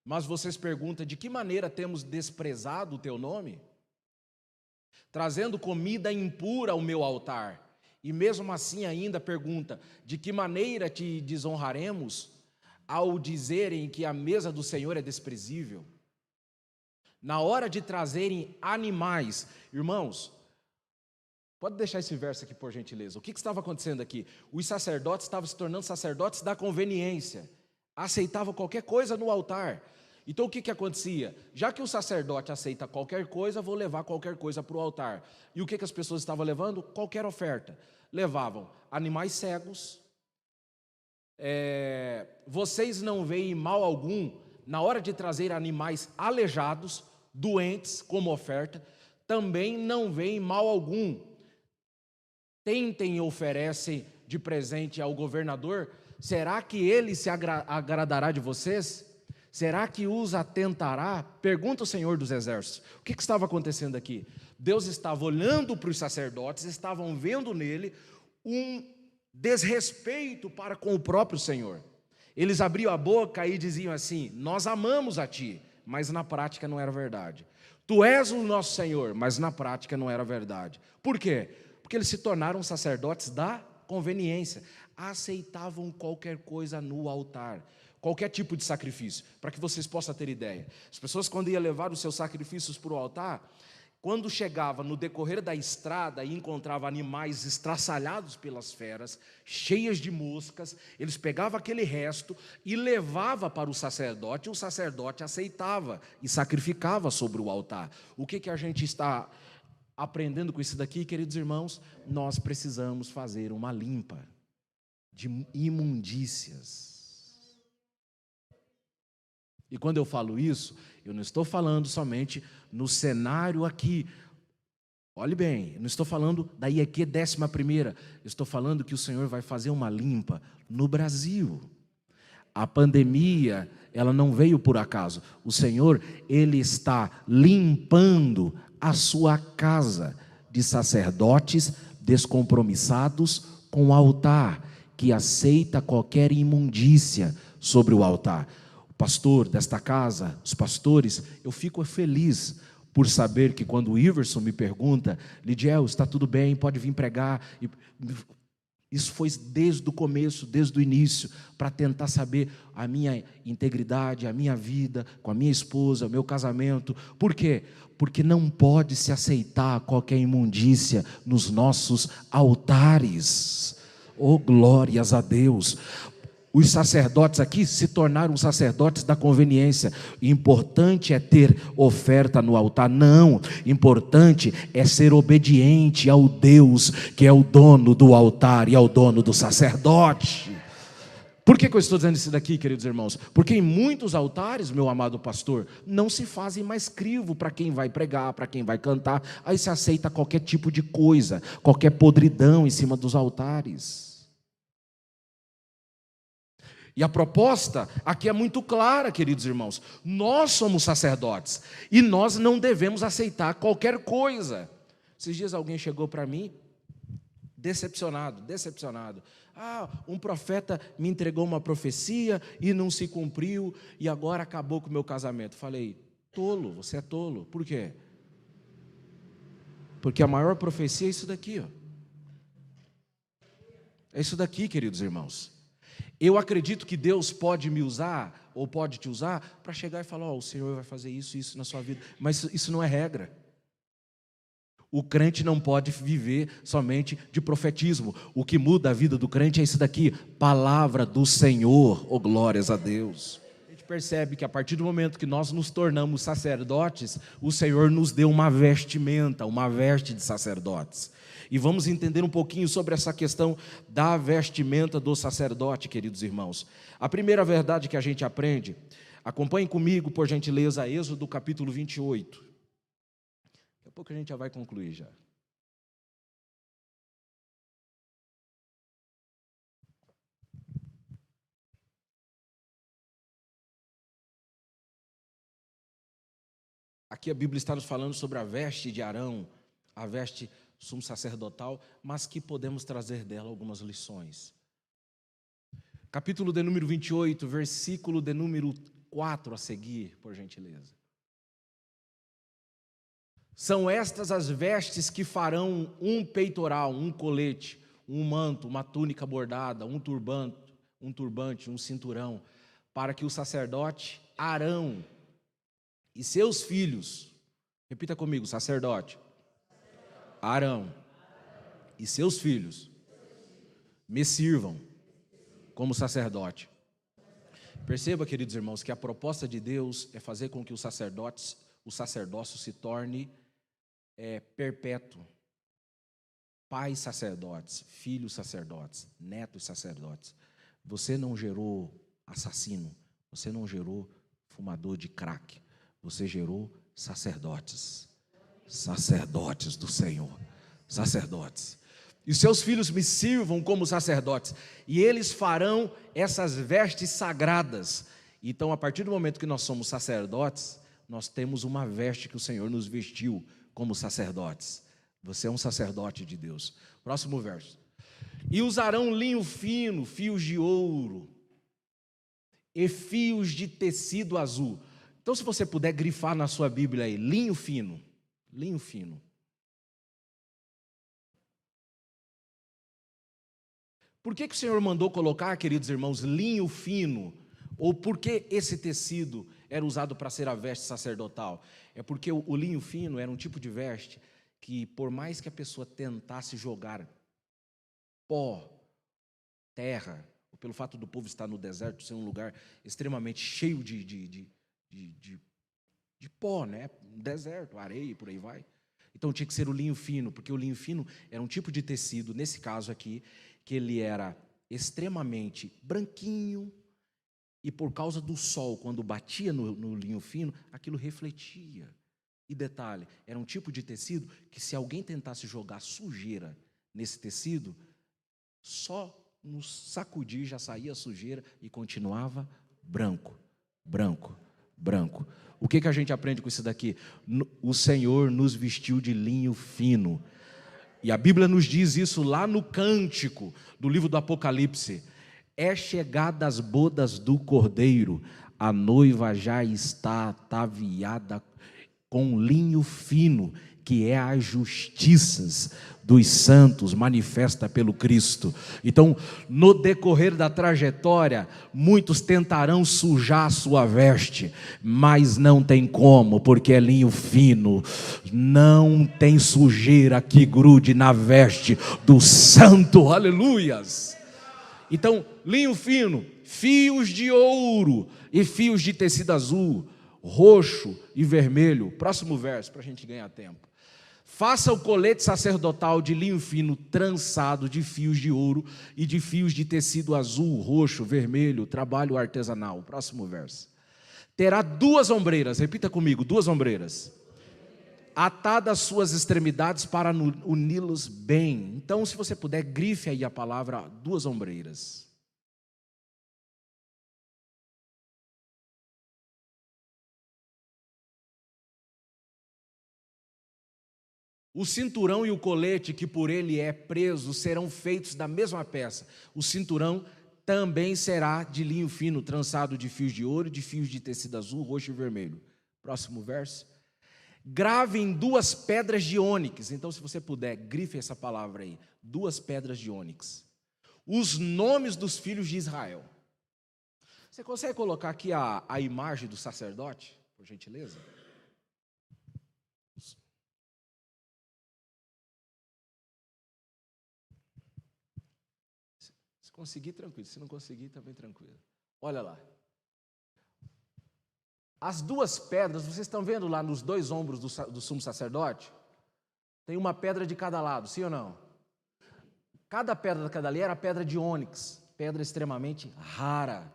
mas vocês perguntam, de que maneira temos desprezado o teu nome? Trazendo comida impura ao meu altar, e mesmo assim ainda pergunta, de que maneira te desonraremos, ao dizerem que a mesa do Senhor é desprezível? Na hora de trazerem animais, irmãos, pode deixar esse verso aqui por gentileza. O que estava acontecendo aqui? Os sacerdotes estavam se tornando sacerdotes da conveniência, aceitavam qualquer coisa no altar. Então o que acontecia? Já que o sacerdote aceita qualquer coisa, vou levar qualquer coisa para o altar. E o que as pessoas estavam levando? Qualquer oferta. Levavam animais cegos. Vocês não veem mal algum na hora de trazer animais aleijados, doentes como oferta, também não veem mal algum. Tentem e oferecem de presente ao governador, será que ele se agradará de vocês? Será que os atentará? Pergunta o Senhor dos Exércitos. O que estava acontecendo aqui? Deus estava olhando para os sacerdotes, estavam vendo nele um desrespeito para com o próprio Senhor. Eles abriam a boca e diziam assim, nós amamos a ti, mas na prática não era verdade. Tu és o nosso Senhor, mas na prática não era verdade. Por quê? Porque eles se tornaram sacerdotes da conveniência, aceitavam qualquer coisa no altar, qualquer tipo de sacrifício, para que vocês possam ter ideia. As pessoas quando iam levar os seus sacrifícios para o altar, quando chegava no decorrer da estrada e encontrava animais estraçalhados pelas feras, cheias de moscas, eles pegavam aquele resto e levavam para o sacerdote aceitava e sacrificava sobre o altar. O que a gente está aprendendo com isso daqui, queridos irmãos? Nós precisamos fazer uma limpa de imundícias. E quando eu falo isso, eu não estou falando somente no cenário aqui. Olhe bem, eu não estou falando da IEQ 11ª, eu estou falando que o Senhor vai fazer uma limpa no Brasil. A pandemia, ela não veio por acaso. O Senhor, Ele está limpando a sua casa de sacerdotes descompromissados com o altar, que aceita qualquer imundícia sobre o altar. O pastor desta casa, os pastores, eu fico feliz por saber que quando o Iverson me pergunta, Lidiel, está tudo bem, pode vir pregar. Isso foi desde o começo, desde o início, para tentar saber a minha integridade, a minha vida, com a minha esposa, o meu casamento. Por quê? Porque não pode se aceitar qualquer imundícia nos nossos altares. Oh, glórias a Deus! Os sacerdotes aqui se tornaram sacerdotes da conveniência. Importante é ter oferta no altar? Não. Importante é ser obediente ao Deus que é o dono do altar e ao dono do sacerdote. Por que eu estou dizendo isso daqui, queridos irmãos? Porque em muitos altares, meu amado pastor, não se fazem mais crivo para quem vai pregar, para quem vai cantar. Aí se aceita qualquer tipo de coisa, qualquer podridão em cima dos altares. E a proposta aqui é muito clara, queridos irmãos. Nós somos sacerdotes e nós não devemos aceitar qualquer coisa. Esses dias alguém chegou para mim, decepcionado. Um profeta me entregou uma profecia e não se cumpriu e agora acabou com o meu casamento. Falei, tolo, você é tolo. Por quê? Porque a maior profecia é isso daqui, ó. É isso daqui, queridos irmãos. Eu acredito que Deus pode me usar, ou pode te usar, para chegar e falar, o Senhor vai fazer isso na sua vida. Mas isso não é regra. O crente não pode viver somente de profetismo. O que muda a vida do crente é isso daqui: palavra do Senhor. Oh, glórias a Deus. A gente percebe que a partir do momento que nós nos tornamos sacerdotes, o Senhor nos deu uma vestimenta, uma veste de sacerdotes. E vamos entender um pouquinho sobre essa questão da vestimenta do sacerdote, queridos irmãos. A primeira verdade que a gente aprende, acompanhem comigo, por gentileza, Êxodo capítulo 28. Daqui a pouco a gente já vai concluir já. Aqui a Bíblia está nos falando sobre a veste de Arão, a veste sumo sacerdotal, mas que podemos trazer dela algumas lições. Capítulo de número 28, versículo de número 4 a seguir, por gentileza. São estas as vestes que farão um peitoral, um colete, um manto, uma túnica bordada, um turbante, um cinturão, para que o sacerdote Arão e seus filhos, repita comigo, sacerdote Arão e seus filhos me sirvam como sacerdote. Perceba, queridos irmãos, que a proposta de Deus é fazer com que o sacerdócio se torne perpétuo. Pais sacerdotes, filhos sacerdotes, netos sacerdotes. Você não gerou assassino, você não gerou fumador de crack, você gerou sacerdotes. Sacerdotes do Senhor, sacerdotes. E seus filhos me sirvam como sacerdotes, e eles farão essas vestes sagradas. Então, a partir do momento que nós somos sacerdotes, nós temos uma veste que o Senhor nos vestiu como sacerdotes. Você é um sacerdote de Deus. Próximo verso. E usarão linho fino, fios de ouro e fios de tecido azul. Então, se você puder grifar na sua Bíblia aí, linho fino. Linho fino. Por que o Senhor mandou colocar, queridos irmãos, linho fino? Ou por que esse tecido era usado para ser a veste sacerdotal? É porque o linho fino era um tipo de veste que, por mais que a pessoa tentasse jogar pó, terra, ou pelo fato do povo estar no deserto, ser um lugar extremamente cheio de pó, né? Deserto, areia e por aí vai. Então tinha que ser o linho fino, porque o linho fino era um tipo de tecido, nesse caso aqui, que ele era extremamente branquinho, e por causa do sol, quando batia no linho fino, aquilo refletia. E detalhe, era um tipo de tecido que, se alguém tentasse jogar sujeira nesse tecido, só no sacudir já saía a sujeira e continuava branco, branco, branco. O que a gente aprende com isso daqui? O Senhor nos vestiu de linho fino. E a Bíblia nos diz isso lá no cântico do livro do Apocalipse. É chegada as bodas do Cordeiro, a noiva já está ataviada com linho fino, que é as justiças dos santos manifesta pelo Cristo. Então, no decorrer da trajetória, muitos tentarão sujar a sua veste, mas não tem como, porque é linho fino. Não tem sujeira que grude na veste do santo. Aleluias! Então, linho fino, fios de ouro e fios de tecido azul, roxo e vermelho. Próximo verso, para a gente ganhar tempo. Faça o colete sacerdotal de linho fino, trançado de fios de ouro e de fios de tecido azul, roxo, vermelho, trabalho artesanal. Próximo verso. Terá 2 ombreiras, repita comigo, 2 ombreiras. Atadas suas extremidades para uni-los bem. Então, se você puder, grife aí a palavra 2 ombreiras. O cinturão e o colete que por ele é preso serão feitos da mesma peça. O cinturão também será de linho fino, trançado de fios de ouro, de fios de tecido azul, roxo e vermelho. Próximo verso. Gravem 2 pedras de ônix. Então, se você puder, grife essa palavra aí. 2 pedras de ônix. Os nomes dos filhos de Israel. Você consegue colocar aqui a imagem do sacerdote, por gentileza? conseguir, tranquilo. Se não conseguir, também tranquilo. Olha lá. As duas pedras, vocês estão vendo lá nos dois ombros do sumo sacerdote? Tem uma pedra de cada lado, sim ou não? Cada pedra daquela ali era pedra de ônix, pedra extremamente rara.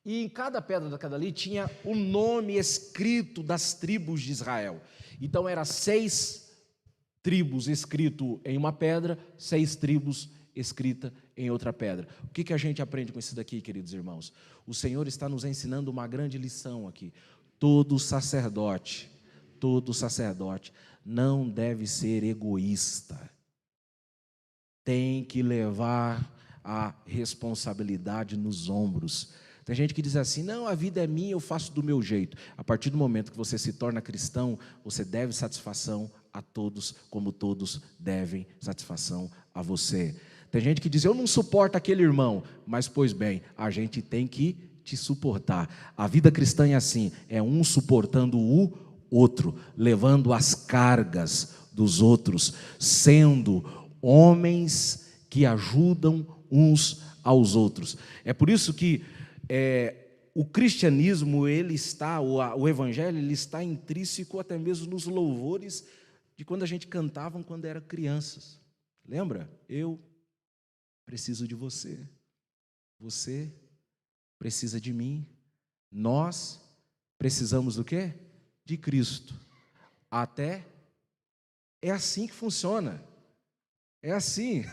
E em cada pedra daquela ali tinha o nome escrito das tribos de Israel. Então era 6 tribos escrito em uma pedra, 6 tribos escrita em outra pedra. O que a gente aprende com isso daqui, queridos irmãos? O Senhor está nos ensinando uma grande lição aqui. Todo sacerdote não deve ser egoísta. Tem que levar a responsabilidade nos ombros. Tem gente que diz assim, não, a vida é minha, eu faço do meu jeito. A partir do momento que você se torna cristão, você deve satisfação a todos, como todos devem satisfação a você. Tem gente que diz, eu não suporto aquele irmão, mas pois bem, a gente tem que te suportar. A vida cristã é assim, é um suportando o outro, levando as cargas dos outros, sendo homens que ajudam uns aos outros. É por isso que o cristianismo, ele está, o evangelho, ele está intrínseco até mesmo nos louvores de quando a gente cantava quando era crianças. Lembra? Eu preciso de você. Você precisa de mim. Nós precisamos do quê? De Cristo. Até é assim que funciona. É assim.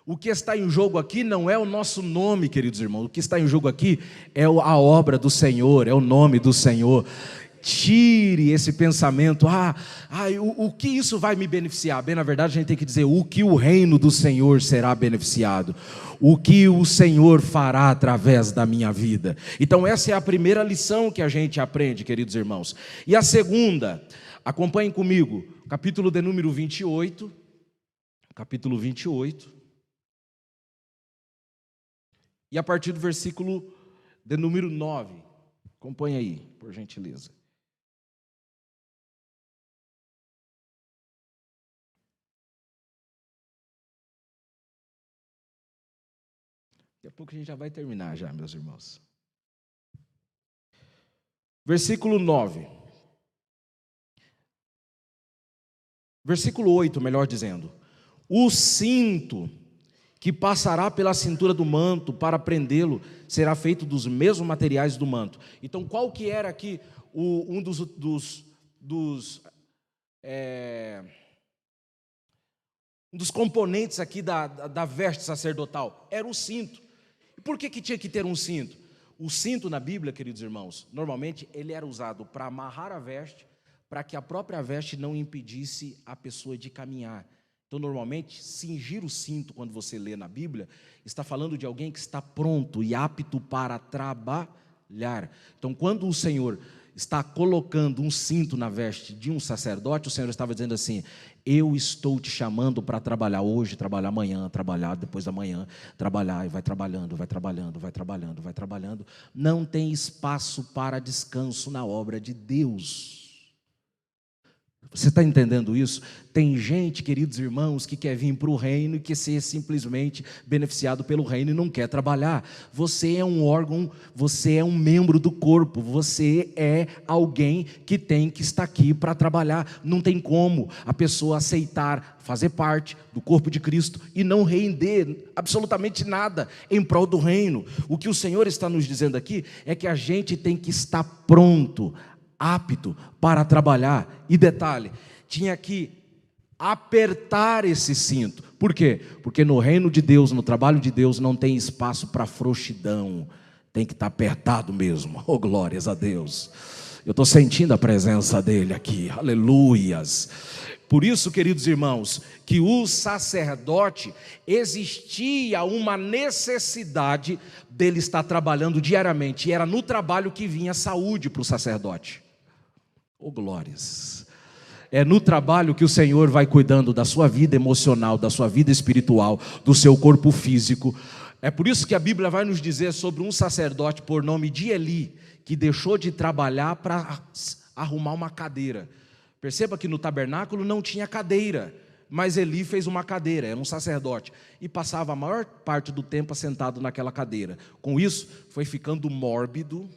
O que está em jogo aqui não é o nosso nome, queridos irmãos. O que está em jogo aqui é a obra do Senhor, é o nome do Senhor. Tire esse pensamento, o que isso vai me beneficiar? Bem, na verdade, a gente tem que dizer o que o reino do Senhor será beneficiado. O que o Senhor fará através da minha vida. Então essa é a primeira lição que a gente aprende, queridos irmãos. E a segunda, acompanhem comigo, capítulo de número 28. Capítulo 28. E a partir do versículo de número 9. Acompanhe aí, por gentileza. Daqui a pouco a gente já vai terminar já, meus irmãos. Versículo 9. Versículo 8, melhor dizendo. O cinto que passará pela cintura do manto para prendê-lo será feito dos mesmos materiais do manto. Então, qual que era aqui um dos componentes aqui da veste sacerdotal? Era o cinto. E por que tinha que ter um cinto? O cinto na Bíblia, queridos irmãos, normalmente ele era usado para amarrar a veste, para que a própria veste não impedisse a pessoa de caminhar. Então, normalmente, cingir o cinto, quando você lê na Bíblia, está falando de alguém que está pronto e apto para trabalhar. Então, quando o Senhor está colocando um cinto na veste de um sacerdote, o Senhor estava dizendo assim, eu estou te chamando para trabalhar hoje, trabalhar amanhã, trabalhar depois da manhã, trabalhar e vai trabalhando, vai trabalhando, vai trabalhando, vai trabalhando. Não tem espaço para descanso na obra de Deus. Você está entendendo isso? Tem gente, queridos irmãos, que quer vir para o reino e quer ser simplesmente beneficiado pelo reino e não quer trabalhar. Você é um órgão, você é um membro do corpo, você é alguém que tem que estar aqui para trabalhar. Não tem como a pessoa aceitar fazer parte do corpo de Cristo e não render absolutamente nada em prol do reino. O que o Senhor está nos dizendo aqui é que a gente tem que estar pronto, apto para trabalhar. E detalhe, tinha que apertar esse cinto. Por quê? Porque no reino de Deus, no trabalho de Deus, não tem espaço para frouxidão. Tem que estar apertado mesmo. Oh, glórias a Deus. Eu estou sentindo a presença dele aqui. Aleluias. Por isso, queridos irmãos, que o sacerdote, existia uma necessidade dele estar trabalhando diariamente. E era no trabalho que vinha a saúde para o sacerdote. Oh, glórias. É no trabalho que o Senhor vai cuidando da sua vida emocional, da sua vida espiritual, do seu corpo físico. É por isso que a Bíblia vai nos dizer sobre um sacerdote por nome de Eli, que deixou de trabalhar para arrumar uma cadeira. Perceba que no tabernáculo não tinha cadeira, mas Eli fez uma cadeira, era um sacerdote, e passava a maior parte do tempo sentado naquela cadeira. Com isso, foi ficando mórbido,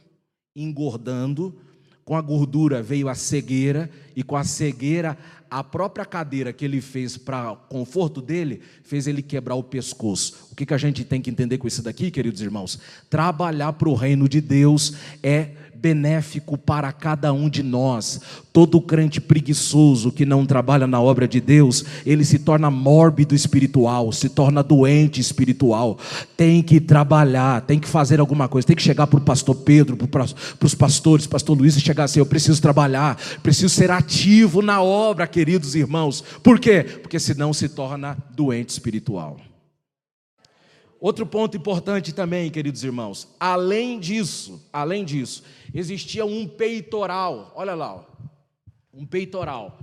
engordando, com a gordura veio a cegueira, e com a cegueira, a própria cadeira que ele fez para conforto dele, fez ele quebrar o pescoço. O que a gente tem que entender com isso daqui, queridos irmãos? Trabalhar para o reino de Deus é benéfico para cada um de nós. Todo crente preguiçoso que não trabalha na obra de Deus, ele se torna mórbido espiritual, se torna doente espiritual. Tem que trabalhar, tem que fazer alguma coisa, tem que chegar para o pastor Pedro, para os pastores, pastor Luiz, e chegar assim: eu preciso trabalhar, preciso ser ativo na obra, queridos irmãos. Por quê? Porque senão se torna doente espiritual. Outro ponto importante também, queridos irmãos, além disso, existia um peitoral, olha lá, ó, um peitoral.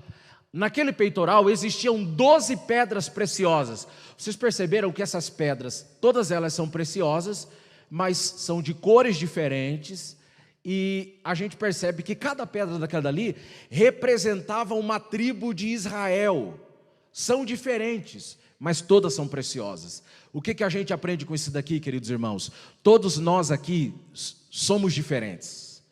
Naquele peitoral existiam 12 pedras preciosas. Vocês perceberam que essas pedras, todas elas são preciosas, mas são de cores diferentes, e a gente percebe que cada pedra daquela dali representava uma tribo de Israel. São diferentes, mas todas são preciosas. O que a gente aprende com isso daqui, queridos irmãos? Todos nós aqui somos diferentes,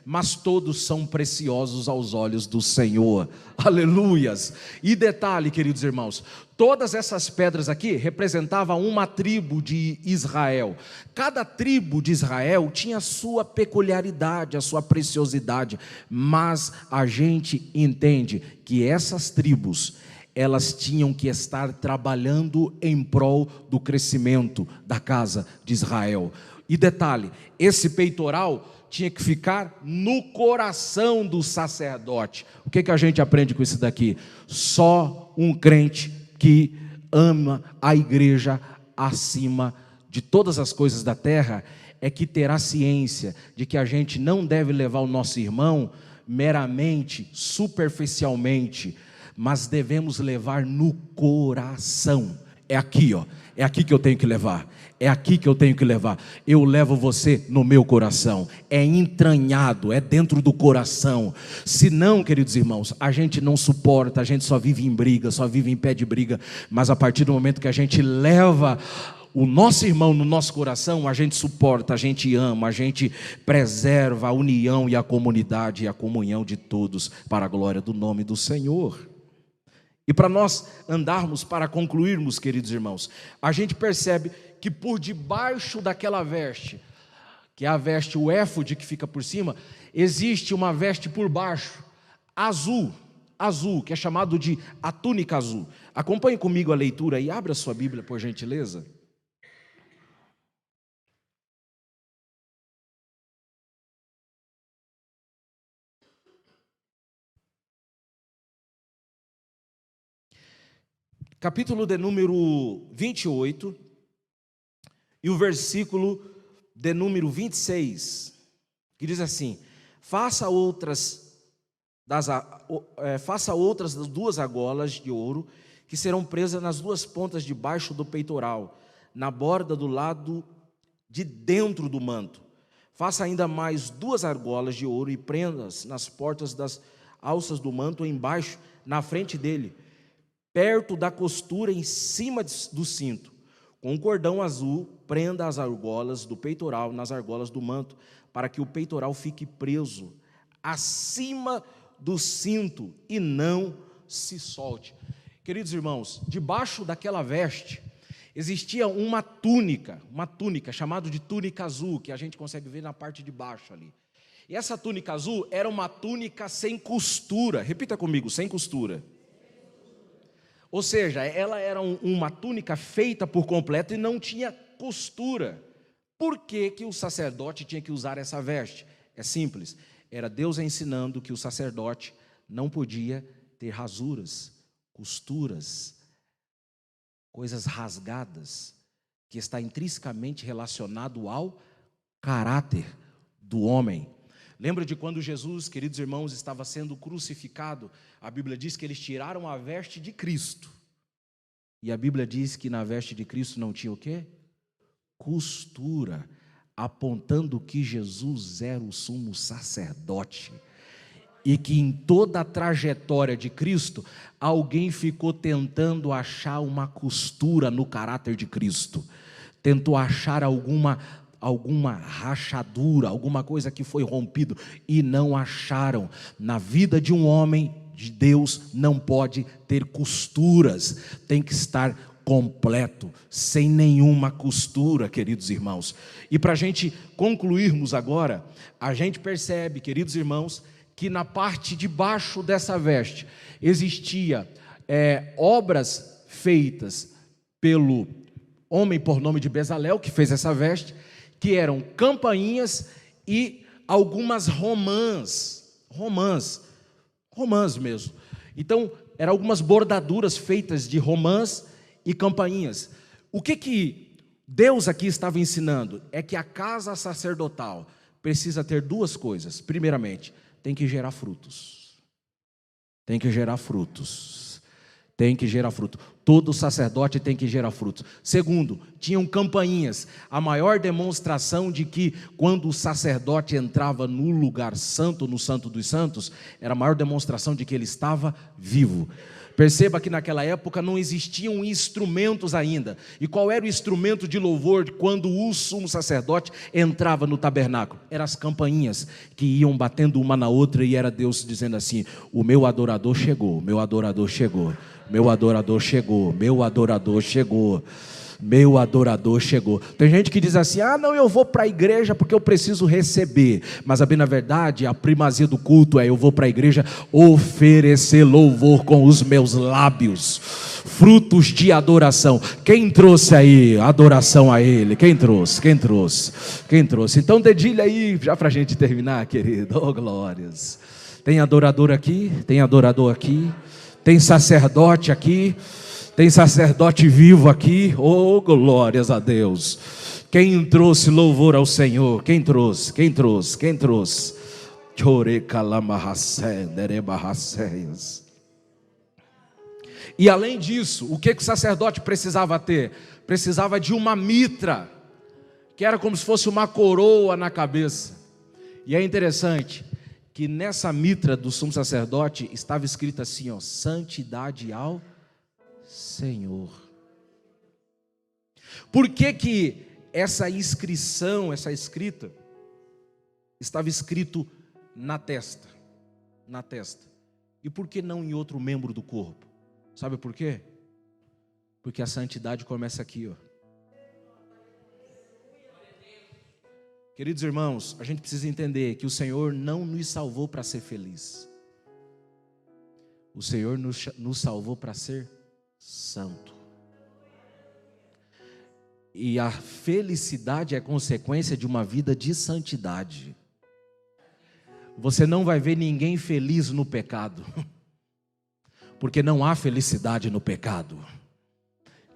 mas todos são preciosos aos olhos do Senhor. Aleluias! E detalhe, queridos irmãos, todas essas pedras aqui representavam uma tribo de Israel. Cada tribo de Israel tinha a sua peculiaridade, a sua preciosidade, mas a gente entende que essas tribos, elas tinham que estar trabalhando em prol do crescimento da casa de Israel. E detalhe, esse peitoral tinha que ficar no coração do sacerdote. O que a gente aprende com isso daqui? Só um crente que ama a igreja acima de todas as coisas da terra é que terá ciência de que a gente não deve levar o nosso irmão meramente, superficialmente, mas devemos levar no coração. É aqui, ó. É aqui que eu tenho que levar. É aqui que eu tenho que levar. Eu levo você no meu coração. É entranhado, é dentro do coração. Se não, queridos irmãos, a gente não suporta, a gente só vive em briga, só vive em pé de briga. Mas a partir do momento que a gente leva o nosso irmão no nosso coração, a gente suporta, a gente ama, a gente preserva a união e a comunidade e a comunhão de todos para a glória do nome do Senhor. E para nós andarmos, para concluirmos, queridos irmãos, a gente percebe que por debaixo daquela veste, que é a veste, o éfode que fica por cima, existe uma veste por baixo, azul, que é chamado de a túnica azul. Acompanhe comigo a leitura e abra a sua Bíblia, por gentileza. Capítulo de número 28 e o versículo de número 26, que diz assim: faça outras das duas argolas de ouro que serão presas nas duas pontas debaixo do peitoral, na borda do lado de dentro do manto. Faça ainda mais 2 argolas de ouro e prenda-as nas portas das alças do manto embaixo, na frente dele, perto da costura em cima do cinto. Com um cordão azul, prenda as argolas do peitoral nas argolas do manto, para que o peitoral fique preso acima do cinto e não se solte. Queridos irmãos, debaixo daquela veste existia uma túnica chamada de túnica azul, que a gente consegue ver na parte de baixo ali. E essa túnica azul era uma túnica sem costura. Repita comigo: sem costura. Ou seja, ela era uma túnica feita por completo e não tinha costura. Por que o sacerdote tinha que usar essa veste? É simples, era Deus ensinando que o sacerdote não podia ter rasuras, costuras, coisas rasgadas, que está intrinsecamente relacionado ao caráter do homem. Lembra de quando Jesus, queridos irmãos, estava sendo crucificado? A Bíblia diz que eles tiraram a veste de Cristo. E a Bíblia diz que na veste de Cristo não tinha o quê? Costura, apontando que Jesus era o sumo sacerdote. e que em toda a trajetória de Cristo, alguém ficou tentando achar uma costura no caráter de Cristo, tentou achar alguma rachadura, alguma coisa que foi rompido, e não acharam. Na vida de um homem de Deus não pode ter costuras, tem que estar completo, sem nenhuma costura, queridos irmãos. E para a gente concluirmos agora, a gente percebe, queridos irmãos, que na parte de baixo dessa veste existia obras feitas pelo homem por nome de Bezalel, que fez essa veste, que eram campainhas e algumas romãs mesmo. Então, eram algumas bordaduras feitas de romãs e campainhas. O que Deus aqui estava ensinando? É que a casa sacerdotal precisa ter duas coisas. Primeiramente, tem que gerar frutos. Tem que gerar frutos. Tem que gerar fruto. Todo sacerdote tem que gerar frutos. Segundo, tinham campainhas. A maior demonstração de que quando o sacerdote entrava no lugar santo, no Santo dos Santos, era a maior demonstração de que ele estava vivo. Perceba que naquela época não existiam instrumentos ainda. E qual era o instrumento de louvor quando o sumo sacerdote entrava no tabernáculo? Eram as campainhas que iam batendo uma na outra, e era Deus dizendo assim: o meu adorador chegou, meu adorador chegou, meu adorador chegou, meu adorador chegou, meu adorador chegou. Tem gente que diz assim: ah, não, eu vou para a igreja porque eu preciso receber. Mas bem, na verdade, a primazia do culto é: eu vou para a igreja oferecer louvor com os meus lábios, frutos de adoração. Quem trouxe aí adoração a Ele? Quem trouxe? Quem trouxe? Quem trouxe? Então dedilha aí, já para a gente terminar, querido. Oh, glórias. Tem adorador aqui, tem adorador aqui, tem sacerdote aqui, tem sacerdote vivo aqui. Oh, glórias a Deus. Quem trouxe louvor ao Senhor? Quem trouxe? Quem trouxe? Quem trouxe? E além disso, o que o sacerdote precisava ter? Precisava de uma mitra, que era como se fosse uma coroa na cabeça. E é interessante que nessa mitra do sumo sacerdote estava escrito assim, ó: santidade ao Senhor. Por que essa inscrição, essa escrita, estava escrito na testa? Na testa. E por que não em outro membro do corpo? Sabe por quê? Porque a santidade começa aqui, ó. Queridos irmãos, a gente precisa entender que o Senhor não nos salvou para ser feliz. O Senhor nos salvou para ser santo. E a felicidade é consequência de uma vida de santidade. Você não vai ver ninguém feliz no pecado, porque não há felicidade no pecado.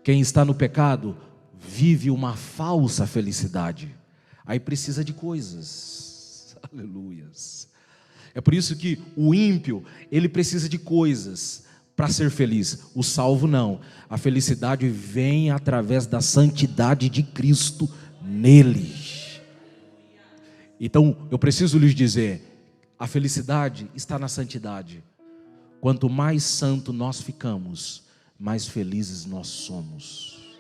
Quem está no pecado vive uma falsa felicidade. Aí precisa de coisas. Aleluias. É por isso que o ímpio, ele precisa de coisas para ser feliz. O salvo não. A felicidade vem através da santidade de Cristo nele. Então, eu preciso lhes dizer, a felicidade está na santidade. Quanto mais santo nós ficamos, mais felizes nós somos.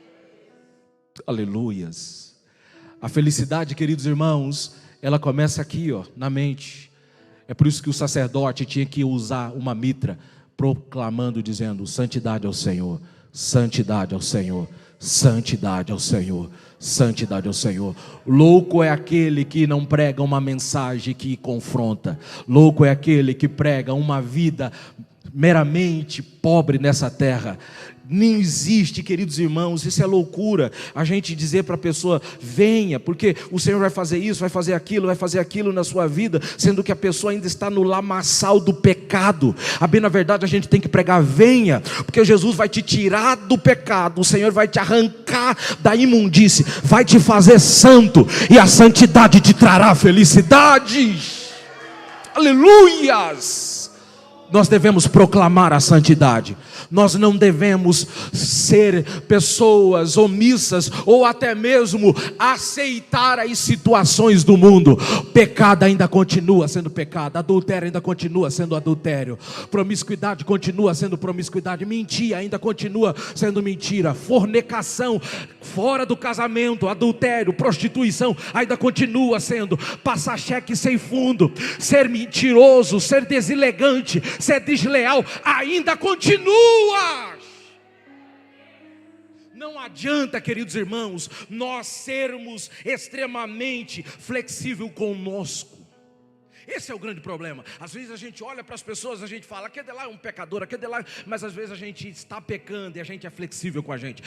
Aleluias. A felicidade, queridos irmãos, ela começa aqui, ó, na mente. É por isso que o sacerdote tinha que usar uma mitra, proclamando, dizendo: santidade ao Senhor, santidade ao Senhor, santidade ao Senhor, santidade ao Senhor. Louco é aquele que não prega uma mensagem que confronta. Louco é aquele que prega uma vida meramente pobre nessa terra. Não existe, queridos irmãos, isso é loucura, a gente dizer para a pessoa: venha, porque o Senhor vai fazer isso, vai fazer aquilo na sua vida, sendo que a pessoa ainda está no lamaçal do pecado. Bem, na verdade, a gente tem que pregar: venha, porque Jesus vai te tirar do pecado, o Senhor vai te arrancar da imundície, vai te fazer santo, e a santidade te trará felicidade. Aleluias. Nós devemos proclamar a santidade. Nós não devemos ser pessoas omissas ou até mesmo aceitar as situações do mundo. Pecado ainda continua sendo pecado, adultério ainda continua sendo adultério, promiscuidade continua sendo promiscuidade, mentira ainda continua sendo mentira, fornicação fora do casamento, adultério, prostituição ainda continua sendo, passar cheque sem fundo, ser mentiroso, ser deselegante, ser desleal, ainda continua. Não adianta, queridos irmãos, nós sermos extremamente flexíveis conosco. Esse é o grande problema. Às vezes a gente olha para as pessoas, a gente fala, aquele lá é um pecador, aquele lá, mas às vezes a gente está pecando e a gente é flexível com a gente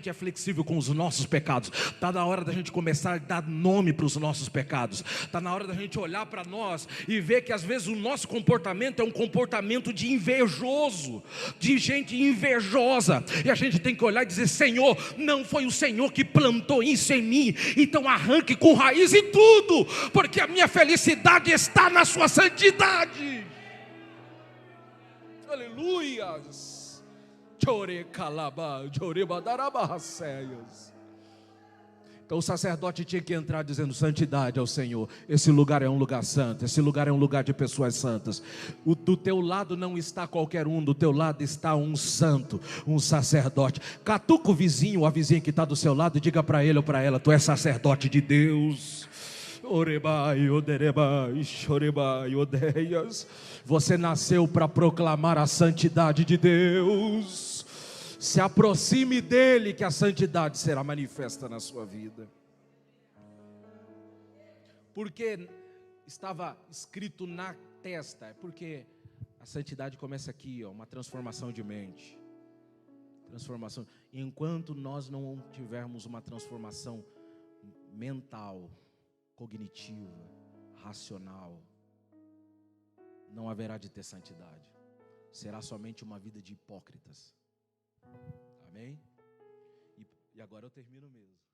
é flexível com os nossos pecados. Está na hora da gente começar a dar nome para os nossos pecados. Está na hora da gente olhar para nós e ver que às vezes o nosso comportamento é um comportamento de invejoso, de gente invejosa, e a gente tem que olhar e dizer, Senhor, não foi o Senhor que plantou isso em mim, então arranque com raiz e tudo, porque a minha felicidade está na sua santidade. Aleluias. Então o sacerdote tinha que entrar dizendo, santidade ao Senhor. Esse lugar é um lugar santo, esse lugar é um lugar de pessoas santas. Do teu lado não está qualquer um, do teu lado está um santo, um sacerdote. Catuca o vizinho ou a vizinha que está do seu lado e diga para ele ou para ela, tu és sacerdote de Deus. Você nasceu para proclamar a santidade de Deus. Se aproxime dele, que a santidade será manifesta na sua vida. Porque estava escrito na testa, é porque a santidade começa aqui, ó, uma transformação de mente. Transformação. Enquanto nós não tivermos uma transformação mental, cognitiva, racional, não haverá de ter santidade. Será somente uma vida de hipócritas. Amém? E agora eu termino mesmo.